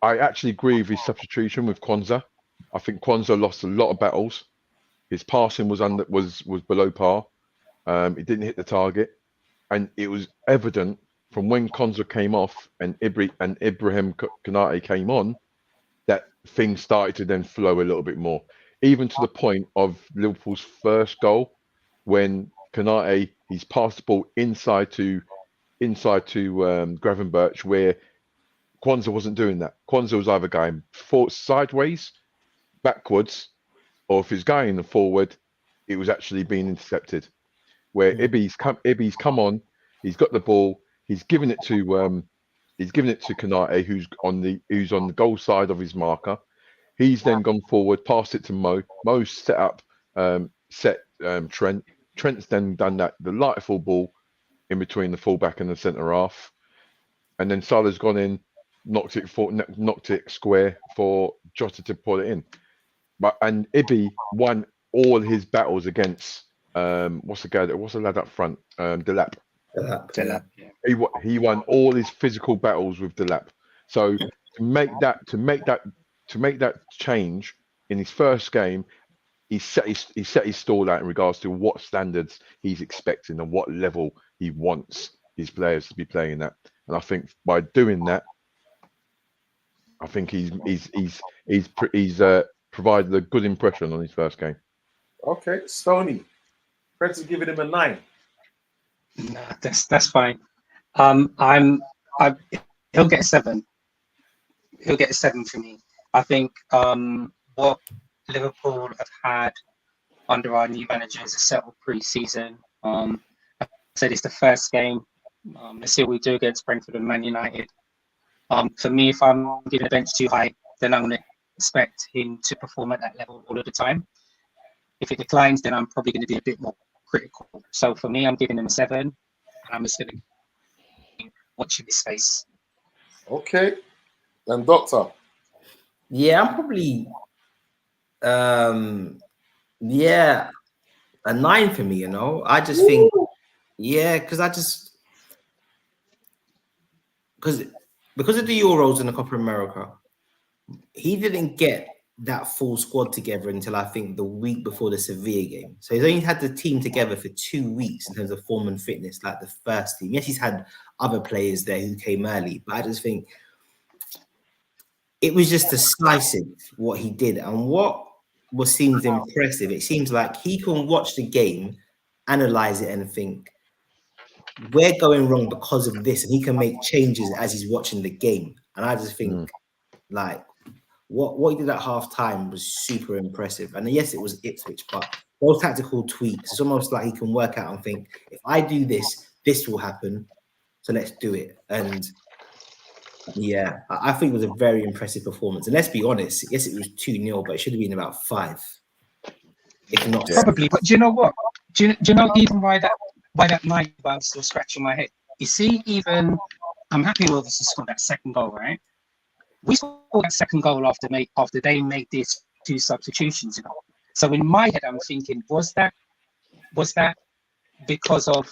I actually agree with his substitution with Kwanzaa. I think Kwanzaa lost a lot of battles. His passing was below par. He didn't hit the target, and it was evident from when Kwanzaa came off and Ibrahim Konate came on that things started to then flow a little bit more, even to the point of Liverpool's first goal when Konate he's passed the ball inside to Gravenberch, where Kwanzaa wasn't doing that. Kwanzaa was either going sideways, backwards, or if he's going forward, it was actually being intercepted. Where Ibby's come on, he's got the ball, he's given it to Konate, who's on the goal side of his marker. He's then gone forward, passed it to Mo. Mo set up Trent. Trent's then done that delightful ball in between the fullback and the centre half, and then Salah's gone in, knocked it square for Jota to put it in. And Ibby won all his battles against what's the lad up front? Delap. Delap, yeah. He won all his physical battles with Delap. So to make that change in his first game, he set his stall out in regards to what standards he's expecting and what level he wants his players to be playing at. And I think by doing that, I think he's provided a good impression on his first game. Okay, Stoney. Fred's giving him a 9. No, that's fine. He'll get a 7. He'll get a 7 for me. I think what Liverpool have had under our new manager is a settled pre-season. I said it's the first game. Let's see what we do against Brentford and Man United. For me, if I'm giving the bench too high, then I'm going to expect him to perform at that level all of the time. If it declines, then I'm probably going to be a bit more critical. So for me, I'm giving him a 7. And I'm just going to watch his face. Okay. And Doctor? Yeah, I'm probably a 9 for me, you know. I just think, because of the Euros and the Copa America, he didn't get that full squad together until I think the week before the Sevilla game. So he's only had the team together for 2 weeks in terms of form and fitness, like the first team. Yes, he's had other players there who came early, but I just think it was just decisive what he did. And what seems impressive, it seems like he can watch the game, analyze it, and think, we're going wrong because of this. And he can make changes as he's watching the game. And I just think, like, what he did at half time was super impressive. And yes, it was Ipswich, but those tactical tweaks, it's almost like he can work out and think, if I do this, this will happen. So let's do it. And yeah, I think it was a very impressive performance. And let's be honest, yes, it was 2-0, but it should have been about 5. If not, probably. But do you know what? Do you know even why that 9? I'm still scratching my head. You see, even I'm happy with us to score that second goal, right? We scored that second goal after they made these 2 substitutions, you know. So in my head, I'm thinking, was that because of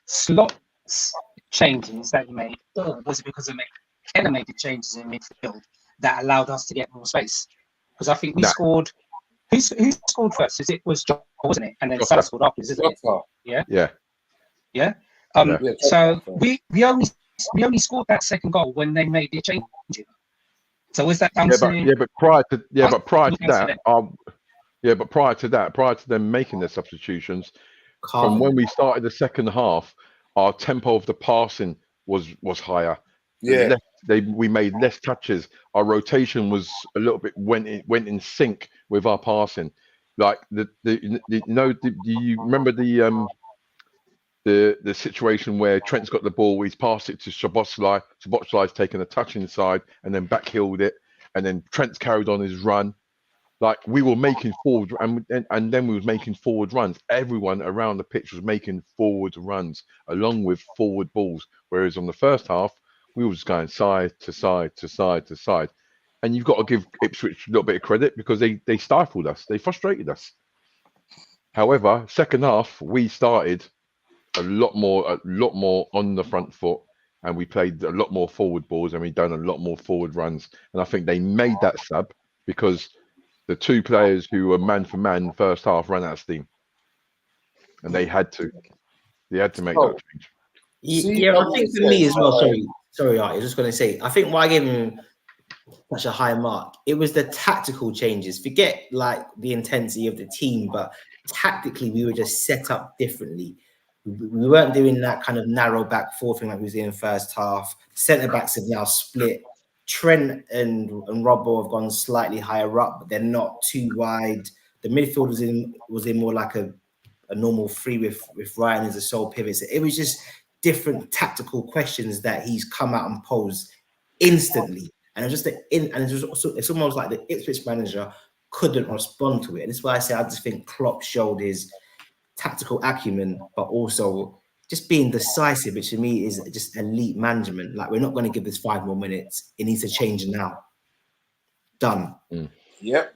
slots changes that he made, or was it because of McKenna made the changes in midfield that allowed us to get more space? Because I think we scored. Who scored first? It was John, wasn't it? And then Salah scored after, isn't it? Yeah. So we only scored that second goal when they made the change. So is that down to? But prior to that, prior to them making their substitutions, from when we started the second half, our tempo of the passing was higher. Yeah, we made less touches. Our rotation was a little bit went in sync with our passing. Like do you remember the situation where Trent's got the ball, he's passed it to Szoboszlai. Szoboszlai's taken a touch inside and then backheeled it, and then Trent's carried on his run. Like we were making forward, and then we was making forward runs. Everyone around the pitch was making forward runs along with forward balls. Whereas on the first half, we were just going side to side to side to side. And you've got to give Ipswich a little bit of credit because they stifled us, they frustrated us. However, second half we started a lot more on the front foot, and we played a lot more forward balls, and we done a lot more forward runs. And I think they made that sub because the two players who were man for man first half ran out of steam, and they had to make Oh, that change. See, Yeah, I I would think for say, me as well. Sorry, Art, I was just going to say. I think why I gave him such a high mark, it was the tactical changes. Forget like the intensity of the team, but tactically we were just set up differently. We weren't doing that kind of narrow back four thing like we was doing in the first half. Centre backs have now split. Trent and Robbo have gone slightly higher up, but they're not too wide. The midfield was in more like a normal three with Ryan as a sole pivot. So it was just different tactical questions that he's come out and posed instantly. And it's almost like the Ipswich manager couldn't respond to it. And that's why I say I just think Klopp showed his tactical acumen, but also just being decisive, which to me is just elite management. Like, we're not going to give this 5 more minutes. It needs to change now. Done. Yep.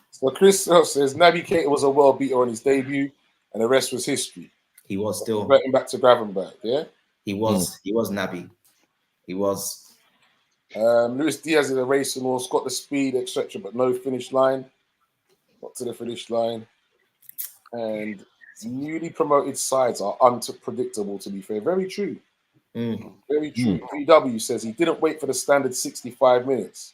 So Chris says Naby Keita was a world beater on his debut, and the rest was history. He was still. Getting back to Gravenberch, yeah? He was Naby. He was. Luis Diaz is a racing horse, got the speed, etc., but no finish line. Got to the finish line. And newly promoted sides are unpredictable, to be fair. Very true. Very true. VW says he didn't wait for the standard 65 minutes.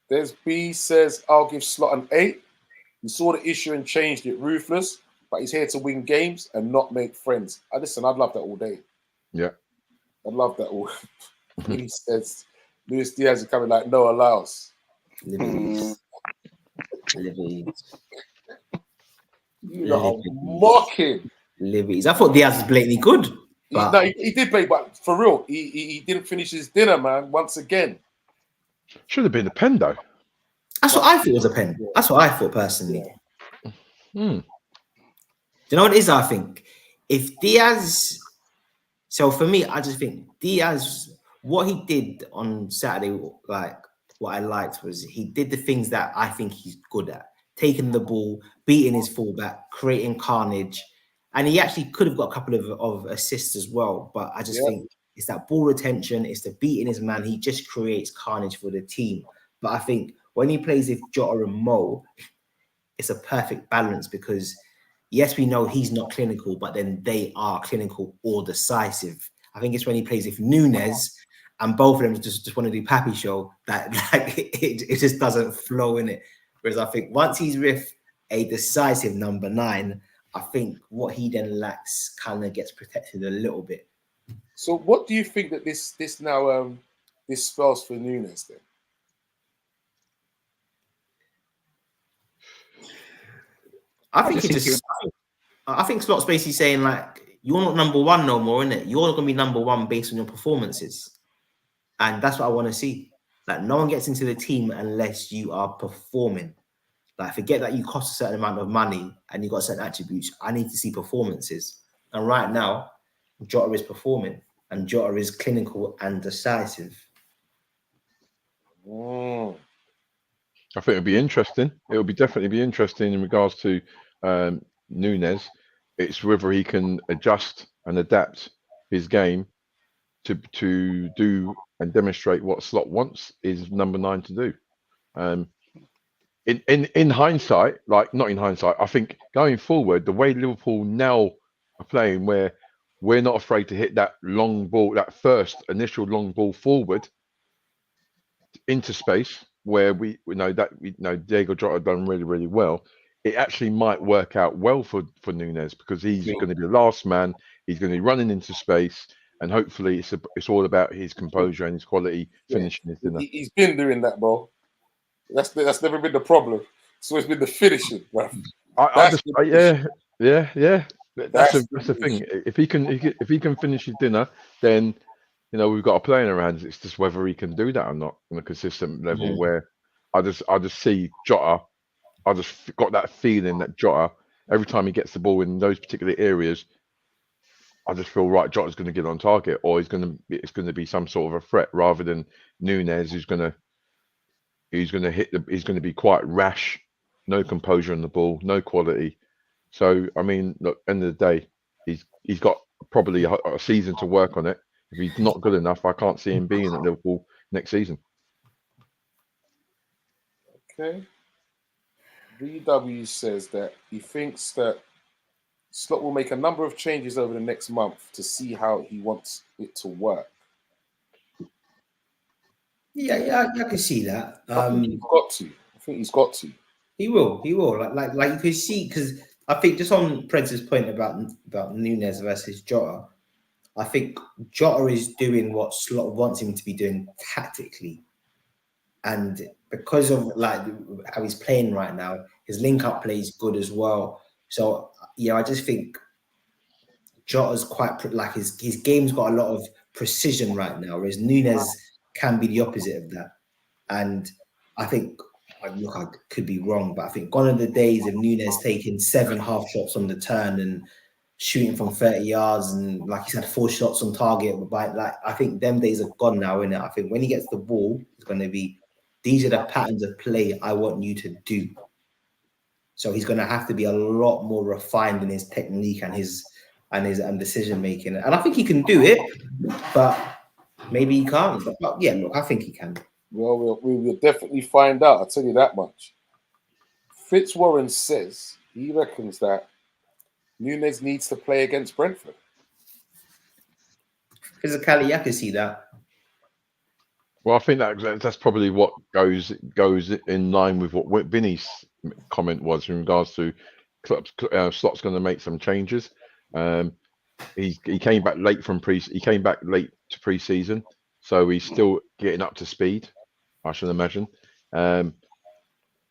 There's B says, I'll give Slot an 8. He saw the issue and changed it. Ruthless, but he's here to win games and not make friends. Listen, I'd love that all day. Yeah. I'd love that all. He says, Luis Diaz is coming like Noah Laos. Livies. You are mocking. Livies. I thought Diaz was blatantly good. But He did play, but for real, he didn't finish his dinner, man, once again. Should have been a pen, though. that's what I thought was a pen. That's what I thought personally. Do you know what it is? I think if Diaz, so for me, I just think Diaz, what he did on Saturday, like what I liked was he did the things that I think he's good at: taking the ball, beating his fullback, creating carnage, and he actually could have got a couple of assists as well. But I just think it's that ball retention, it's the beating his man. He just creates carnage for the team. But I think when he plays with Jota and Mo, it's a perfect balance because yes, we know he's not clinical, but then they are clinical or decisive. I think it's when he plays with Nunes and both of them just want to do Pappy show that like it just doesn't flow in it. Whereas I think once he's with a decisive number 9, I think what he then lacks kind of gets protected a little bit. So what do you think that this spells for Nunes then? I think Slot's basically saying like, you're not number 1 no more, innit? You're going to be number 1 based on your performances. And that's what I want to see. Like, no one gets into the team unless you are performing. Like, forget that you cost a certain amount of money and you got certain attributes. I need to see performances. And right now, Jota is performing and Jota is clinical and decisive. I think it'll be interesting. It'll definitely be interesting in regards to Nunes. It's whether he can adjust and adapt his game to do and demonstrate what Slot wants his number 9 to do. In hindsight, like not in hindsight, I think going forward, the way Liverpool now are playing, where we're not afraid to hit that long ball, that first initial long ball forward into space, where we know Diego Jota done really, really well. It actually might work out well for Nunes because he's going to be the last man. He's going to be running into space, and hopefully it's all about his composure and his quality finishing his dinner. He's been doing that, bro. That's never been the problem. So it's been the finishing, bro. That's the thing. If he can finish his dinner, then we've got a play in our hands. It's just whether he can do that or not on a consistent level. Where I just see Jota. I just got that feeling that Jota, every time he gets the ball in those particular areas, I just feel right. Jota's going to get on target, or it's going to be some sort of a threat rather than Nunes, who's going to be quite rash no composure on the ball, no quality. So I mean, look, end of the day, he's got probably a season to work on it. If he's not good enough, I can't see him being at Liverpool next season. Okay. VW says that he thinks that Slot will make a number of changes over the next month to see how he wants it to work. Yeah, I can see that. I think he's got to. I think he's got to. He will. Like you could see, because I think just on Prince's point about Nunes versus Jota, I think Jota is doing what Slot wants him to be doing tactically, and because of like how he's playing right now, his link-up play is good as well. So yeah, I just think Jota's quite like his game's got a lot of precision right now, whereas Nunes can be the opposite of that. And I think, look, I could be wrong, but I think gone are the days of Nunes taking 7 half shots on the turn and shooting from 30 yards, and like he's had 4 shots on target. But like, I think them days are gone now, innit? I think when he gets the ball, it's going to be, these are the patterns of play I want you to do. So he's going to have to be a lot more refined in his technique and his decision making. And I think he can do it, but maybe he can't. But yeah, look, I think he can. Well, we will definitely find out. I'll tell you that much. Fitzwarren says he reckons that Nunes needs to play against Brentford. Physically, I can see that. Well, I think that's probably what goes in line with what Vinny's comment was in regards to Slot's going to make some changes. He came back late to pre-season, so he's still getting up to speed, I should imagine. And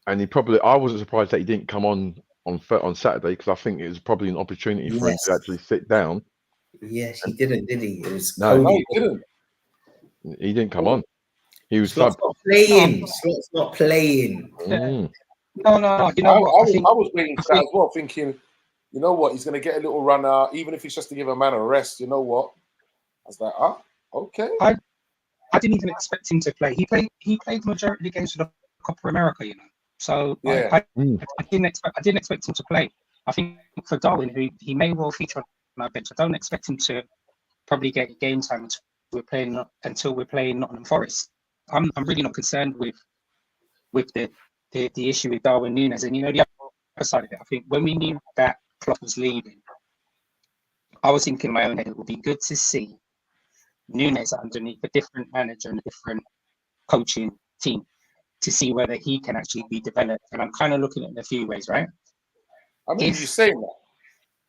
I wasn't surprised that he didn't come on Saturday, because I think it was probably an opportunity for him to actually sit down. Yes, he didn't, did he? It was no, he didn't. He didn't come on. He was Slot's not playing. Slot's not playing. Mm. No. You know I what? was waiting for that as well, thinking, you know what, he's going to get a little runner, even if it's just to give a man a rest. You know what? I was like, okay. I didn't even expect him to play. He played the majority of the games for the Copa America, you know. So yeah. I didn't expect him to play. I think for Darwin, who he may well feature on our bench, I don't expect him to probably get game time until we're playing Nottingham Forest. I'm really not concerned with the issue with Darwin Nunes. And you know, the other side of it, I think when we knew that Klopp was leaving, I was thinking in my own head, it would be good to see Nunes underneath a different manager and a different coaching team to see whether he can actually be developed. And I'm kind of looking at it in a few ways, right? I mean, you saying that?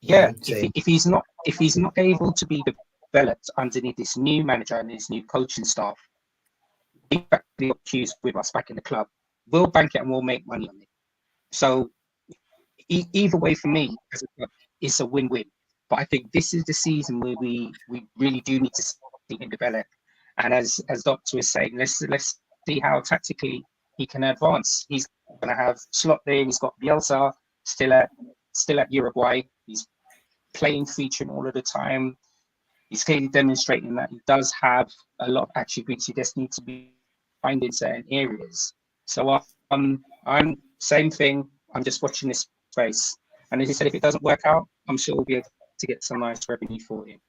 Yeah, if he's not able to be developed underneath this new manager and this new coaching staff, the cues with us back in the club, we'll bank it and we'll make money on it. So either way, for me, as a club, it's a win-win. But I think this is the season where we really do need to see him develop. And as Doctor is saying, let's see how tactically he can advance. He's going to have Slot there. He's got Bielsa still at Uruguay. He's playing, featuring all of the time. He's clearly demonstrating that he does have a lot of attributes. He just needs to be found in certain areas. So I'm same thing. I'm just watching this space. And as he said, if it doesn't work out, I'm sure we'll be able to get some nice revenue for him.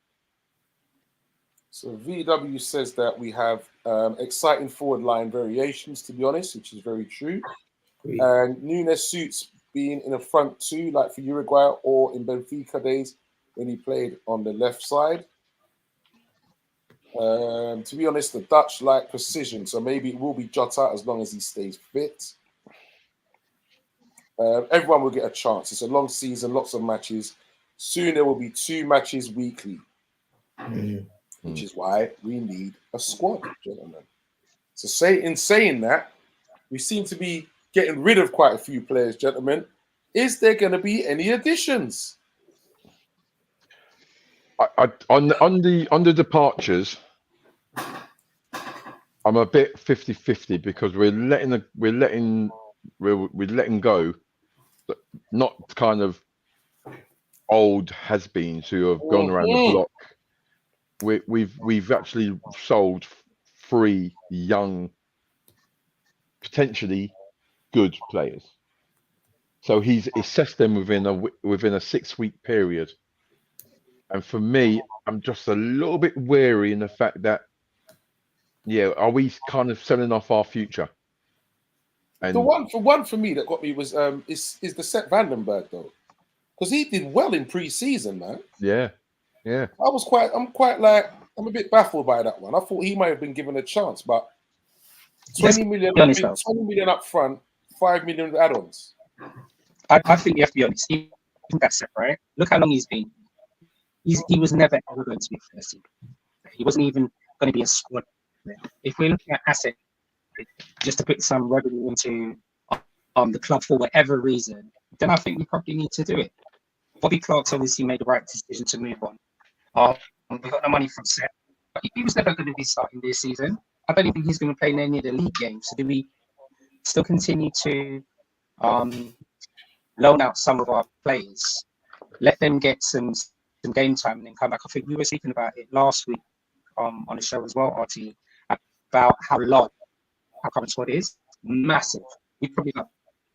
So VW says that we have exciting forward line variations, to be honest, which is very true. Great. And Nunes suits being in the front two, like for Uruguay or in Benfica days when he played on the left side. To be honest, the Dutch like precision, so maybe it will be Jota as long as he stays fit. Everyone will get a chance. It's a long season, lots of matches. Soon there will be 2 matches weekly, which is why we need a squad, gentlemen. So in saying that, we seem to be getting rid of quite a few players, gentlemen. Is there going to be any additions? On the departures, I'm a bit 50-50 because we're letting go, not kind of old has-beens who have gone around the block. We've actually sold 3 young, potentially good players. So he's assessed them within a 6-week period. And for me, I'm just a little bit wary in the fact that, yeah, are we kind of selling off our future? And The one for me that got me was is the Seth Vandenberg though, because he did well in pre-season, man. yeah. I'm a bit baffled by that one. I thought he might have been given a chance, but 20 million, be honest, though. 20 million up front, 5 million add-ons. I think you have to be honest. Even that's it, right? Look how long he's been. He was never ever going to be first team. He wasn't even going to be a squad player. If we're looking at asset, just to put some revenue into the club for whatever reason, then I think we probably need to do it. Bobby Clark's obviously made the right decision to move on. We got the money from Seth, but he was never going to be starting this season. I don't even think he's going to play in any of the league games. So do we still continue to loan out some of our players, let them get some game time, and then come back? I think we were speaking about it last week on the show as well, RT, about how large our current squad is. Massive. We've probably got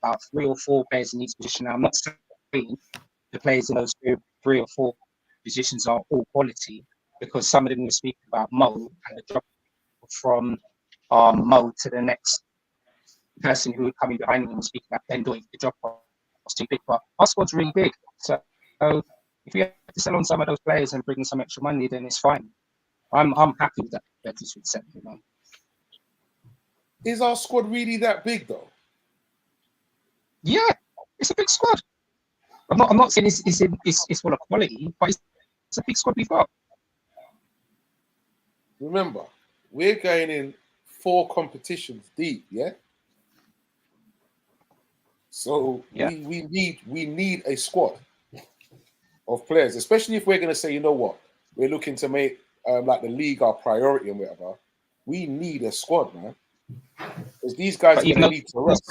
about 3 or 4 players in each position. Now, I'm not saying the players in those 3 or 4 positions are all quality, because some of them were speaking about Mo and the drop from Mo to the next person who would come in behind him and speak about Ben Doyle. The drop was too big, but our squad's really big. So if we have to sell on some of those players and bring in some extra money, then it's fine. I'm happy with that. Betis should set them on. Is our squad really that big though? Yeah, it's a big squad. I'm not saying it's full of quality, but it's a big squad we've got. Remember, we're going in 4 competitions deep, yeah. So Yeah. we need a squad of players, especially if we're going to say, you know what, we're looking to make like the league our priority and whatever. We need a squad, man, because these guys But are going to need to rest.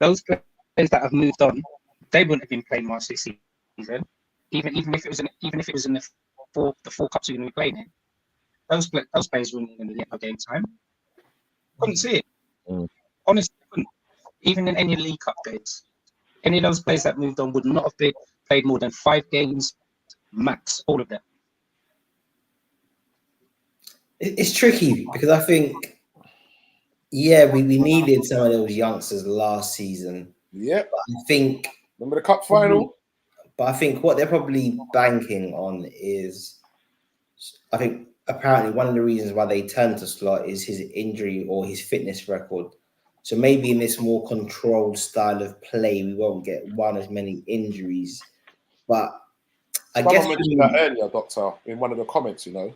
Those players that have moved on, they wouldn't have been playing much this season. Even if it was in the four cups we're going to be playing in, those players wouldn't going to get no game time. Couldn't see it. Honestly, couldn't. Even in any League Cup games, any of those players that moved on would not have played more than 5 games max. All of them. It's tricky because I think, yeah, we needed some of those youngsters last season. Yeah, I think. Remember the cup final? But I think what they're probably banking on is, I think apparently one of the reasons why they turned to Slot is his injury or his fitness record. So maybe in this more controlled style of play, we won't get as many injuries. But I guess mentioned that earlier, Doctor, in one of the comments. You know,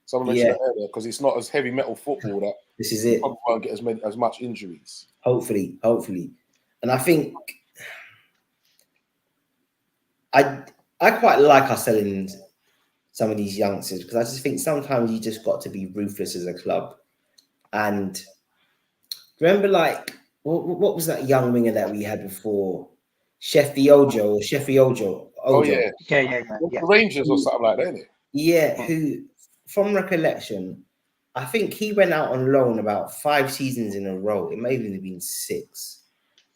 someone mentioned that earlier because it's not as heavy metal football that this is it. Probably won't get as much injuries. Hopefully, and I think I quite like us selling some of these youngsters because I just think sometimes you just got to be ruthless as a club. And remember, like, what was that young winger that we had before? Shefi Ojo. Oh, yeah. Yeah. The Rangers or something like that, isn't it? Yeah, who, from recollection, I think he went out on loan about 5 seasons in a row. It may even have been 6.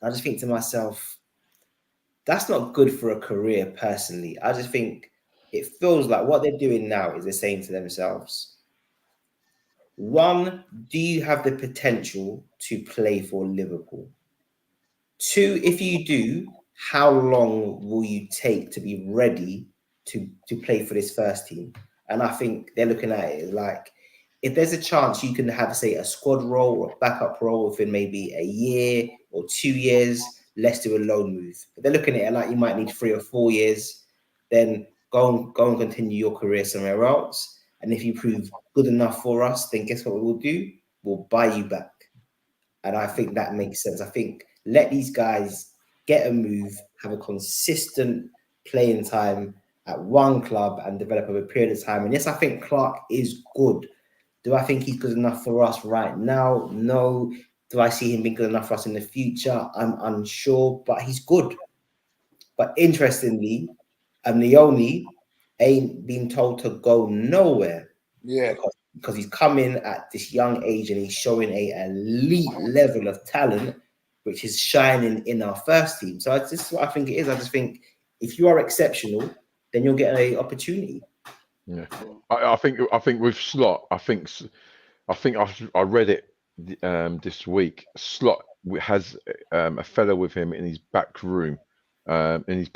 I just think to myself, that's not good for a career, personally. I just think it feels like what they're doing now is they're saying to themselves, 1, do you have the potential to play for Liverpool? 2, if you do, how long will you take to be ready to play for this first team? And I think they're looking at it like, if there's a chance you can have, say, a squad role or a backup role within maybe a year or 2 years, let's do a loan move. But they're looking at it like you might need 3 or 4 years, then go and continue your career somewhere else. And if you prove good enough for us, then guess what we will do? We'll buy you back. And I think that makes sense. I think let these guys get a move, have a consistent playing time at one club and develop over a period of time. And yes, I think Clark is good. Do I think he's good enough for us right now? No. Do I see him being good enough for us in the future? I'm unsure, but he's good. But interestingly, Leone ain't been told to go nowhere. Yeah. Because he's coming at this young age and he's showing an elite level of talent, which is shining in our first team. So this is what I think it is. I just think if you are exceptional, then you'll get an opportunity. Yeah, I think with Slot, I read it this week. Slot has a fellow with him in his back room, in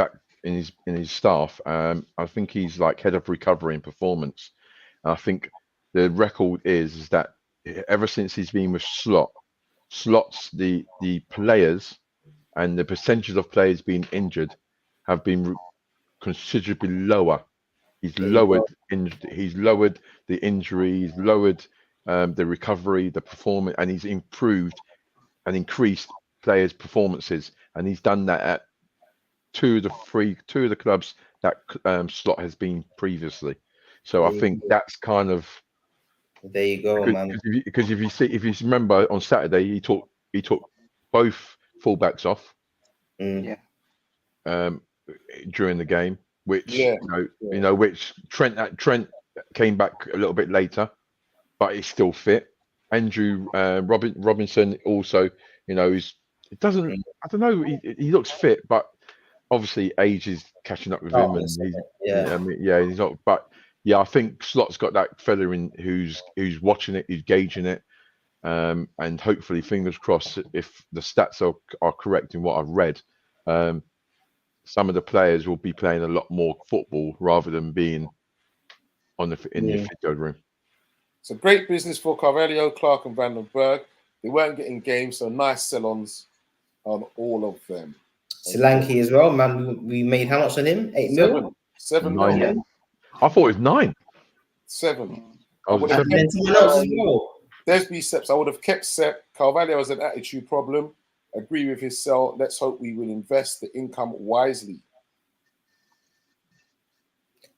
his staff. I think he's like head of recovery and performance. And I think the record is that ever since he's been with Slot's the players and the percentage of players being injured have been considerably lower. He's lowered the injury, he's lowered the recovery, the performance, and he's improved and increased players' performances. And he's done that at two of the clubs that Slot has been previously. So I think that's kind of there you go, man. Because if you remember on Saturday, he took both fullbacks off. During the game, which which Trent came back a little bit later, but he's still fit. Andrew Robinson also, it doesn't. I don't know. He looks fit, but obviously age is catching up with him, and he's not. But yeah, I think Slot's got that fella in who's watching it, who's gauging it, and hopefully, fingers crossed, if the stats are correct in what I've read. Some of the players will be playing a lot more football rather than being in the physio room. It's a great business for Carvalho, Clark, and Van den Berg. They weren't getting games, so nice sell-ons on all of them. Solanke as well, man. We made how much on him? 8 mil? 7 9. million. I thought it was 9. 7. And then someone else as well. Desby Seps. I would have kept Sepp. Carvalho has an attitude problem. Agree with his sell. Let's hope we will invest the income wisely.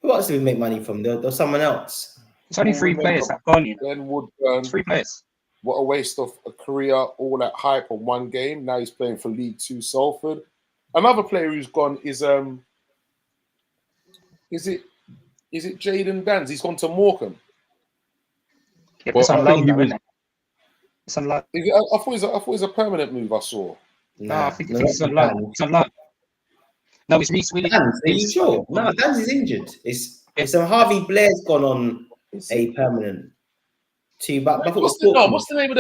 Who else did we make money from? There's someone else. It's only 3 players that have gone in. Ben Woodburn. 3 players. What a waste of a career, all that hype on one game. Now he's playing for League 2 Salford. Another player who's gone is it Jaden Dans? He's gone to Morecambe. Yeah, it's on loan, isn't it? It's on loan. I thought it was a permanent move I saw. No, I think it's on loan. It's on loan. No, it's Reece Williams. Dans, are you sure? No, Dans is injured. It's Harvey Blair's gone on a permanent. What's the name of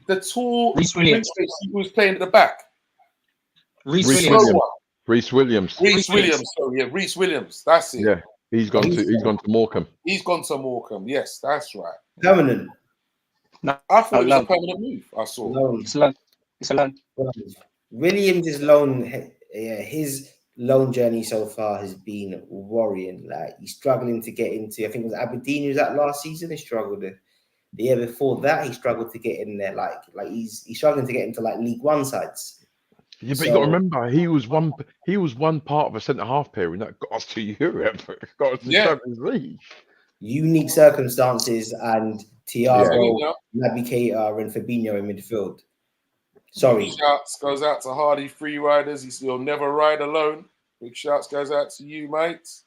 the tall Reece Williams who was playing at the back? Reece Williams. Reece Williams. Sorry, yeah, Reece Williams. That's it. Yeah, he's gone to Morecambe. He's gone to Morecambe. Yes, that's right. Permanent. No, I thought it was a permanent move. I saw. Loan. It's a loan. Williams' loan. Yeah, his loan journey so far has been worrying. Like he's struggling to get into. I think it was Aberdeen. He was at last season. He struggled. The year before that, he struggled to get in there. Like he's struggling to get into like League One sides. Yeah, but you got to remember, he was one part of a centre half pairing that got us to Europe, got us to Champions League. Unique circumstances, and Thiago, Naby Keita, and Fabinho in midfield. Sorry. Big shouts goes out to Hardy Free Riders. You'll never ride alone. Big shouts goes out to you, mates.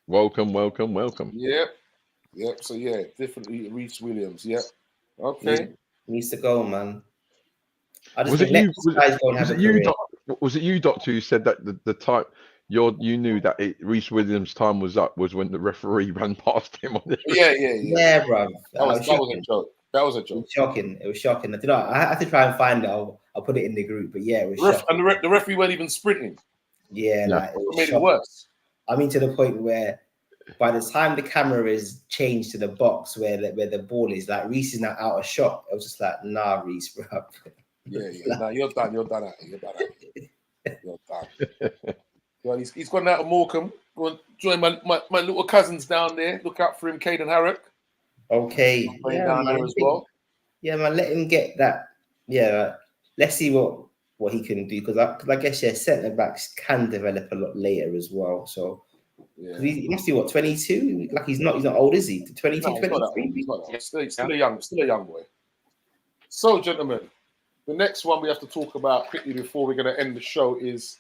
Welcome. Yep. So yeah, definitely Reece Williams. Yep. Okay. Needs to go, man. Was it you, Doctor, who said that the time you knew that Reece Williams' time was up was when the referee ran past him on the Yeah, bro. That was a joke. That was a joke. It was shocking. I had to try and find it. I'll put it in the group. But yeah, it was shocking. And the referee weren't even sprinting. Yeah, like it made it worse. I mean, to the point where by the time the camera is changed to the box where the ball is, like Reece is now out of shot. I was just like, nah, Reece, bro. Yeah. No, you're done. You're done. Well, he's gone out of Morecambe. Go and join my little cousins down there. Look out for him, Caden Harrock. Okay. Down there as well. Yeah, man. Let him get that. Yeah. Let's see what he can do because I guess centre backs can develop a lot later as well. So he must be 22. Like he's not old, is he? 22, no, 23. He's not old. Still a young boy. So, gentlemen, the next one we have to talk about quickly before we're going to end the show is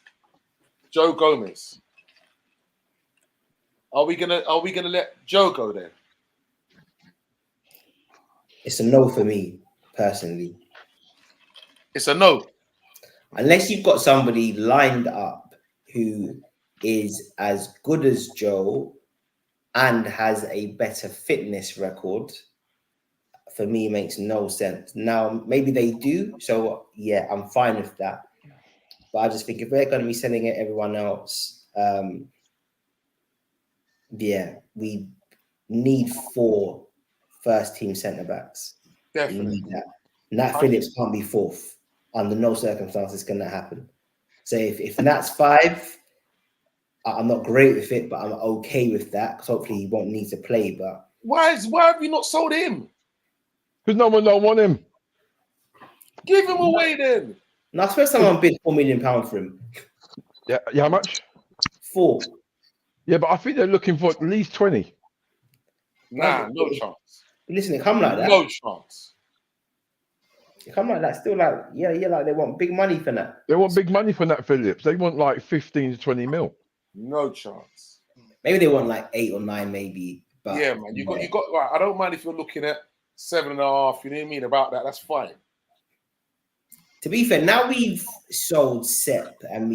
Joe Gomez. Are we gonna let Joe go then? It's a no for me personally. It's a no. Unless you've got somebody lined up who is as good as Joe and has a better fitness record, for me, makes no sense. Now, maybe they do. So, yeah, I'm fine with that. But I just think if they're going to be selling it everyone else, yeah, we need 4 first-team centre-backs. We Definitely. need that. Nat Phillips can't be 4th. Under no circumstances can that happen. So if Nat's 5, I'm not great with it, but I'm okay with that because hopefully he won't need to play. But Why have you not sold him? Because no one don't want him. Give him away then. now, I suppose someone bid £4 million for him. Yeah, how much? 4. Yeah, but I think they're looking for at least 20. Nah, no chance. Listen, it come like that. No chance. It come like that. Still like, yeah, like they want big money for that. They want big money for Nat Phillips. They want like 15 to 20 mil. No chance. Maybe they want like 8 or 9, maybe. But Yeah, man. You got right. I don't mind if you're looking at 7.5. You know what I mean about that. That's fine. To be fair, now we've sold Sepp and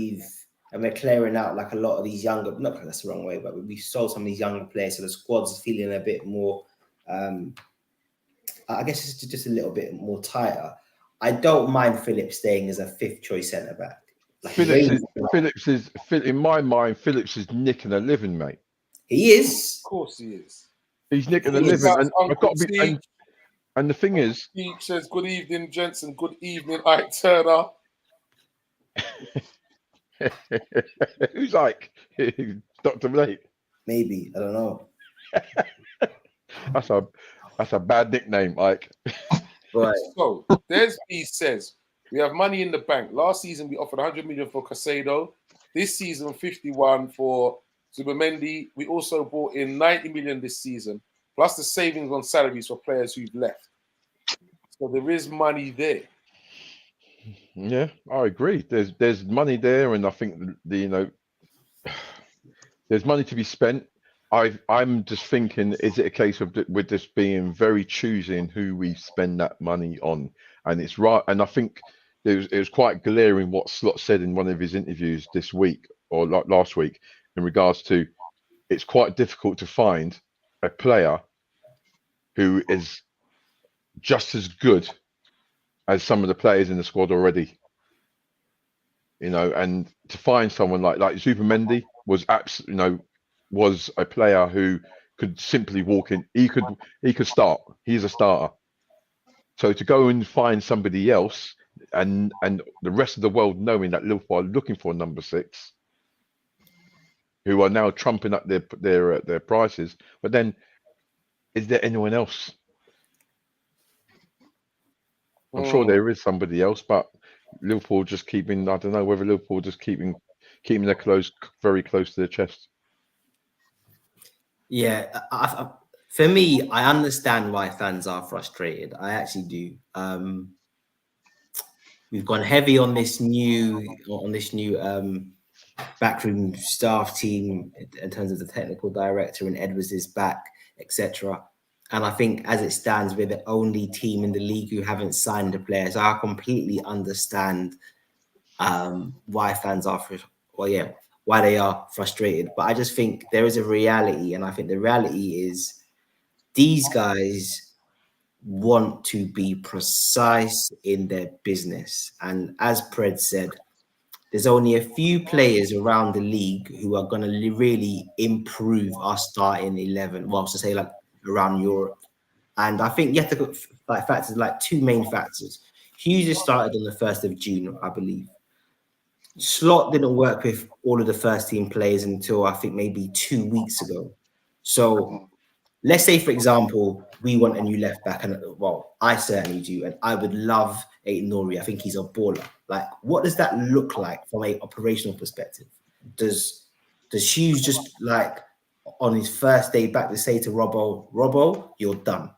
we're clearing out like a lot of these younger. Not that's the wrong way, but we've sold some of these younger players, so the squad's feeling a bit more. I guess it's just a little bit more tighter. I don't mind Phillips staying as a 5th choice centre back. Like Phillips is in my mind. Phillips is nicking a living, mate. He is. Of course he is. He's nicking a He is. living, and Uncle I've got to be. T. And the thing is, He says, "Good evening, gents, and good evening, Ike Turner." who's like Dr. Blake? Maybe, I don't know. That's a bad nickname, Ike. Right. So, he says, we have money in the bank. Last season, we offered 100 million for Casado. This season, 51 for Zubimendi. We also bought in 90 million this season, plus the savings on salaries for players who've left. So there is money there. Yeah, I agree. There's money there, and I think there's money to be spent. I'm just thinking, is it a case of with this being very choosy in who we spend that money on? And it's right. And I think it was quite glaring what Slot said in one of his interviews this week or last week in regards to it's quite difficult to find a player who is just as good as some of the players in the squad already. And to find someone like Zubimendi was absolutely, was a player who could simply walk in. He could start. He's a starter. So to go and find somebody else, and the rest of the world knowing that Liverpool are looking for a number 6, who are now trumping up their prices. But then, is there anyone else? I'm sure there is somebody else, but Liverpool just keeping. I don't know whether Liverpool just keeping their very close to their chest. Yeah, for me, I understand why fans are frustrated. I actually do. We've gone heavy on this new backroom staff team in terms of the technical director, and Edwards is back, etc. And I think as it stands, we're the only team in the league who haven't signed a player. So I completely understand why fans are why they are frustrated. But I just think there is a reality, and I think the reality is these guys want to be precise in their business. And as Pred said, there's only a few players around the league who are going to really improve our starting 11. Well, to say like around Europe. And I think you have to look like factors, like 2 main factors. Hughes has started on the 1st of June, I believe. Slot didn't work with all of the first team players until I think maybe 2 weeks ago. So let's say, for example, we want a new left back, and well, I certainly do, and I would love Aït-Nouri. I think he's a baller. Like, what does that look like from an operational perspective? Does Hughes just like on his first day back to say to Robbo, you're done?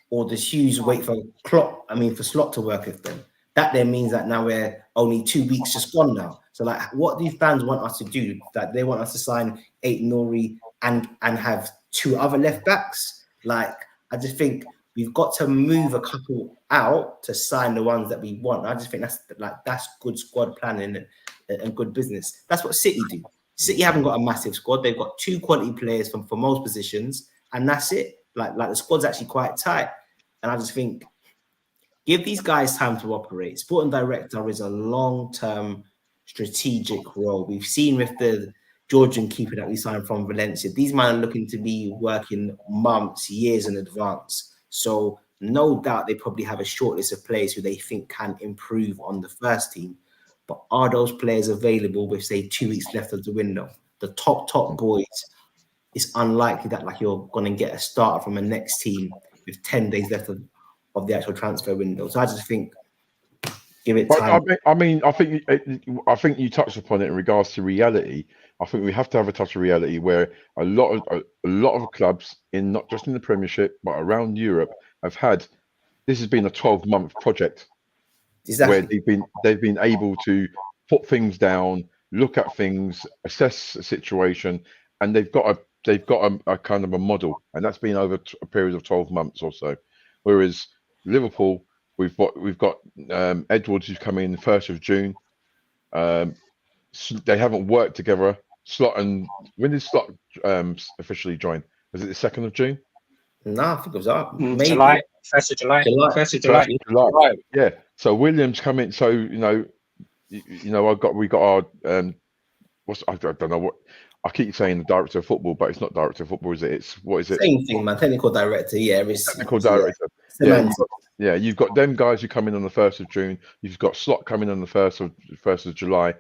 Or does Hughes wait for Slot to work with them? That then means that now we're only 2 weeks just gone now. So like, what do fans want us to do? That they want us to sign Aït-Nouri and have 2 other left backs? Like, I just think we've got to move a couple out to sign the ones that we want. I just think that's good squad planning and good business. That's what City do. City haven't got a massive squad. They've got 2 quality players for most positions, and that's it. Like the squad's actually quite tight. And I just think give these guys time to operate. Sporting director is a long-term strategic role. We've seen with the Georgian keeper that we signed from Valencia. These men are looking to be working months, years in advance. So no doubt they probably have a short list of players who they think can improve on the first team. But are those players available with, say, 2 weeks left of the window? The top boys, it's unlikely that like you're going to get a starter from a next team with 10 days left of the actual transfer window. So I just think give it time. I think you touched upon it in regards to reality. I think we have to have a touch of reality where a lot of clubs in not just in the Premiership but around Europe have had this has been a 12-month project where they've been able to put things down, look at things, assess the situation, and they've got a kind of a model, and that's been over a period of 12 months or so. Whereas Liverpool, we've got Edwards who's coming in the 1st of June. They haven't worked together. Slot and when did Slot officially join? Was it the 2nd of June? No, I think it was up. Maybe. July. 1st of July. 1st of July. July. Yeah. So Williams come in. So we got our I don't know what I keep saying the director of football, but it's not director of football, is it? It's what is it? Same thing, man. Technical director. Yeah, technical director. Yeah, you've got them guys who come in on the 1st of June. You've got Slot coming on the 1st of July.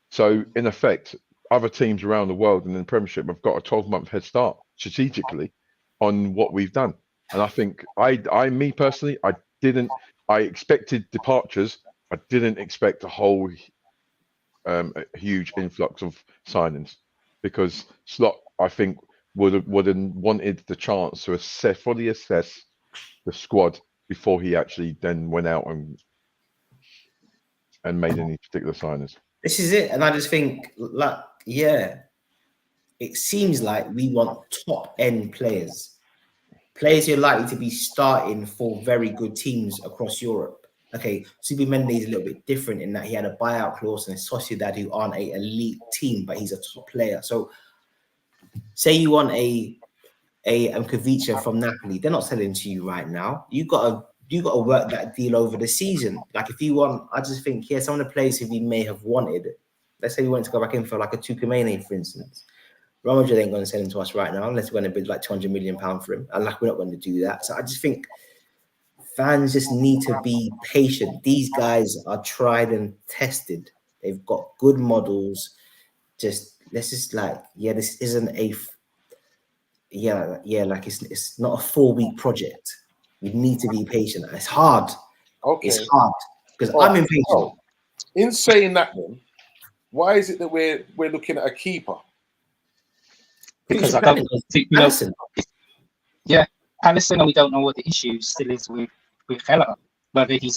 So in effect, other teams around the world and in the Premiership have got a 12-month head start strategically on what we've done. And I think me personally, I expected departures. I didn't expect a whole a huge influx of signings because Slot, I think, would have wanted the chance to fully assess the squad before he actually then went out and made any particular signings. This is it. And I just think, it seems like we want top-end players. Players who are likely to be starting for very good teams across Europe. Okay, Zubimendi is a little bit different in that he had a buyout clause and Sociedad who aren't an elite team, but he's a top player. So say you want a Kavica from Napoli, they're not selling to you right now. You got to work that deal over the season. Like if you want, I just think, some of the players who we may have wanted, let's say we wanted to go back in for like a Tukumene, for instance. Real Madrid ain't going to sell him to us right now unless we're going to bid like £200 million for him. And like we're not going to do that. So I just think fans just need to be patient. These guys are tried and tested. They've got good models. This isn't it's not a 4-week project. We need to be patient. It's hard. Okay. It's hard because I'm impatient. Oh. In saying that, then, why is it that we're looking at a keeper? Because I don't think Alisson. Yeah, Alisson, and we don't know what the issue still is with Keller. Whether he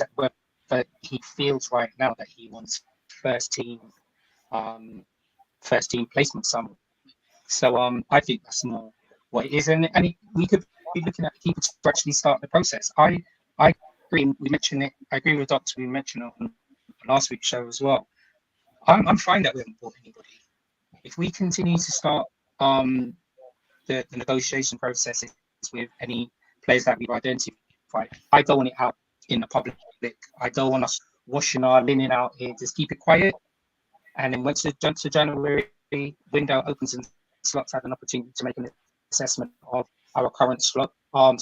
feels right now that he wants first team placement somewhere. So I think that's more what it is, and we could be looking at people to actually start the process. I agree. We mentioned it. I agree with Doctor. We mentioned it on last week's show as well. I'm fine that we haven't bought anybody. If we continue to start the negotiation processes with any players that we've identified, I don't want it out in the public. I don't want us washing our linen out here. Just keep it quiet. And then once the January window opens and Slots had an opportunity to make an assessment of our current squad, and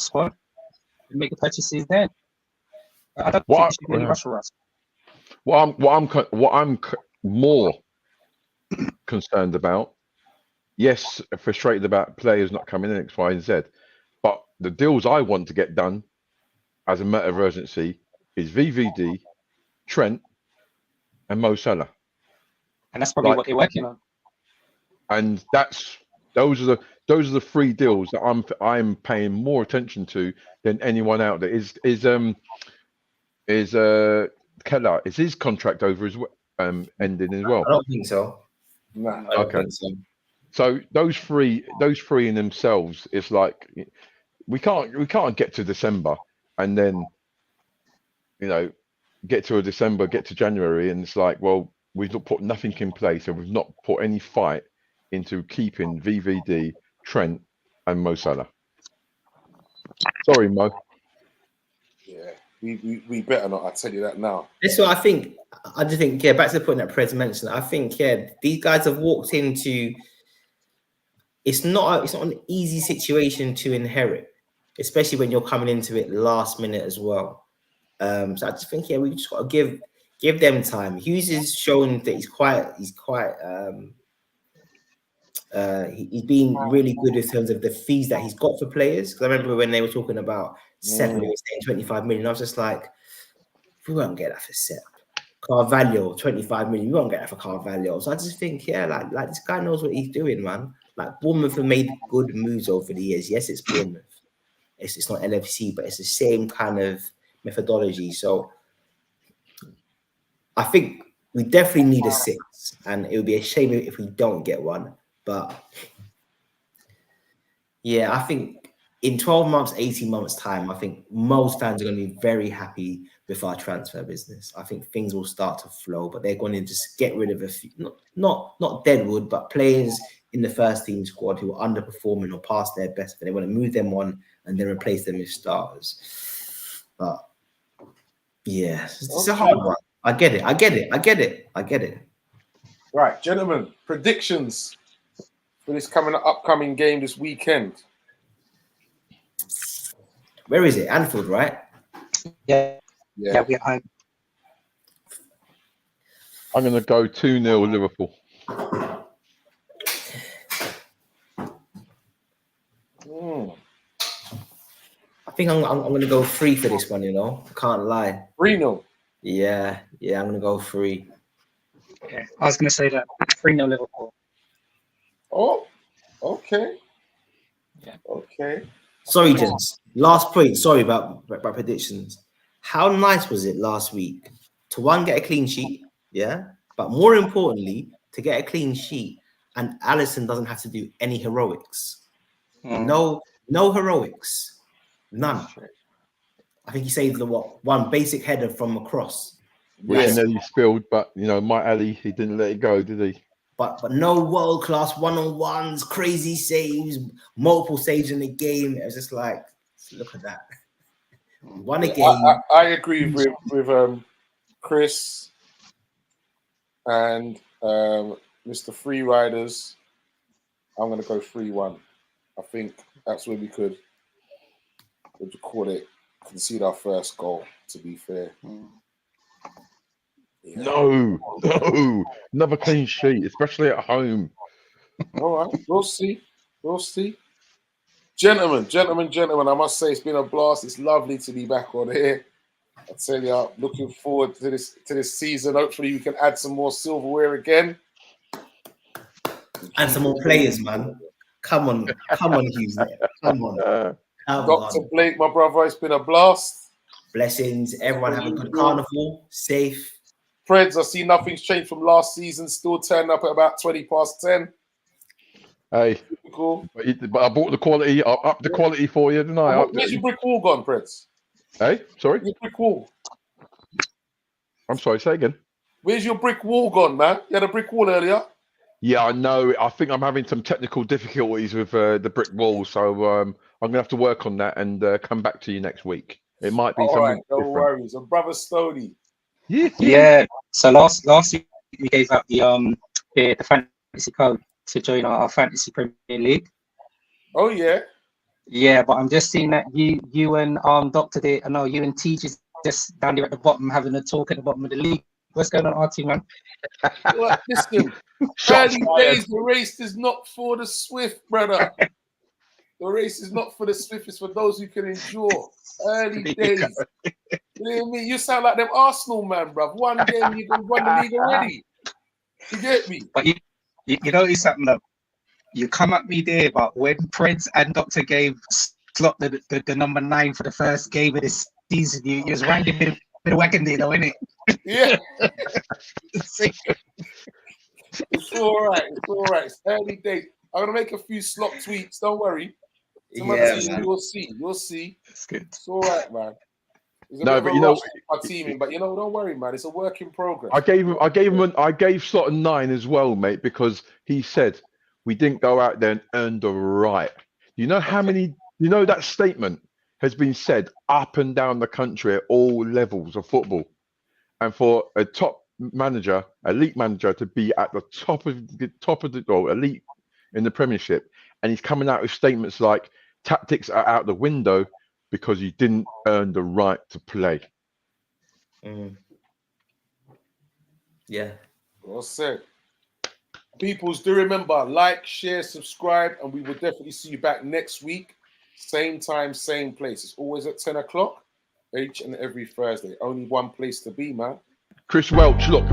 make the purchases then. I don't think it should be any rush for us. What I'm more concerned about, yes, frustrated about players not coming in X, Y, and Z, but the deals I want to get done as a matter of urgency is VVD, Trent, and Mo Salah. And that's probably what they're working on. And those are the 3 deals that I'm paying more attention to than anyone out there. Is Keller, is his contract over as ending as well? I don't think so. No. I don't think so. So those three in themselves, it's like we can't get to December and then, get to December, get to January, and it's like, well, we've not put nothing in place, and we've not put any fight into keeping VVD, Trent, and Mo Salah. Sorry, Mo. Yeah, we better not. I tell you that now. That's what I think. I just think, back to the point that Prez mentioned. I think, these guys have walked into. It's not an easy situation to inherit, especially when you're coming into it last minute as well. So I just think, we just got to give them time. Hughes has shown that he's been really good in terms of the fees that he's got for players. Because I remember when they were talking about Sepp, they were saying 25 million. I was just like, we won't get that for Sepp. Carvalho, 25 million. We won't get that for Carvalho. So I just think, like this guy knows what he's doing, man. Like Bournemouth have made good moves over the years. Yes, it's Bournemouth. It's not LFC, but it's the same kind of methodology. So I think we definitely need a 6, and it would be a shame if we don't get one. But I think in 12 months, 18 months time, I think most fans are going to be very happy with our transfer business. I think things will start to flow, but they're going to just get rid of a few, not deadwood, but players in the first team squad who are underperforming or past their best, but they want to move them on and then replace them with starters. But it's a hard one. I get it. Right, gentlemen, predictions for this upcoming game this weekend. Where is it? Anfield, right? Yeah, we're home. I'm going to go 2-0 Liverpool. I think I'm going to go 3 for this one, Can't lie. 3-0? Yeah, I'm going to go 3. Yeah, I was going to say that. 3-0 Liverpool. Oh, okay. Yeah. Okay. Sorry, gents. Last point. Sorry about predictions. How nice was it last week to get a clean sheet? Yeah. But more importantly, to get a clean sheet and Alisson doesn't have to do any heroics. No heroics. None. I think he saved one basic header from across. Which nearly spilled, but Mike Ali, he didn't let it go, did he? But no world-class one-on-ones, crazy saves, multiple saves in the game. It was just like, look at that. Won a game. I agree with Chris and Mr. Free Riders. I'm going to go 3-1. I think that's where we could, what do you call it, concede our first goal, to be fair. Yeah. No, another clean sheet, especially at home. All right, we'll see. Gentlemen, I must say it's been a blast. It's lovely to be back on here. I tell you, I'm looking forward to this season. Hopefully, we can add some more silverware again. And some more players, man. Come on, Hughes. Come on. Dr. Blake, my brother, it's been a blast. Blessings. Everyone have a good carnival. Safe. Freds, I see nothing's changed from last season. Still turning up at about 10:20. Hey, cool. But I brought the quality. I upped the quality for you, didn't I? Where's your brick wall gone, Freds? Hey, sorry? Your brick wall. I'm sorry, say again. Where's your brick wall gone, man? You had a brick wall earlier. Yeah, I know. I think I'm having some technical difficulties with the brick wall, so I'm going to have to work on that and come back to you next week. It might be something right, no different. worries. And Brother Stoney. Yeah. So last week we gave out the fantasy code to join our fantasy Premier League. Oh yeah. Yeah, but I'm just seeing that you and Dr. D, you and Teach just down there at the bottom having a talk at the bottom of the league. What's going on, RT, man? Well, listen, early days, the race is not for the swift, brother. The race is not for the swift, it's for those who can endure. Early days. You know what I mean? You sound like them Arsenal man, bruv. One game you can run the league already. You get me? But you know something though. You come at me there, but when Preds and Dr. gave slot the number 9 for the first game of this season, you was riding a bit of wagon there, though, innit? Yeah. It's all right. It's early days. I'm gonna make a few slop tweets. Don't worry. To my Yeah, team, man. you'll see. You'll see. It's good. It's all right, man. It's a No, bit of but a you know, rush to my teaming, but don't worry, man. It's a work in progress. I gave Slot a 9 as well, mate, because he said we didn't go out there and earn the right. You know how many? You know that statement has been said up and down the country at all levels of football, and for a top manager, elite manager, to be at the top of the or elite in the Premiership, and he's coming out with statements like tactics are out the window because you didn't earn the right to play. Yeah. Well said. Peoples, do remember, like, share, subscribe, and we will definitely see you back next week. Same time, same place. It's always at 10 o'clock, each and every Thursday. Only one place to be, man. Chris Welch, look,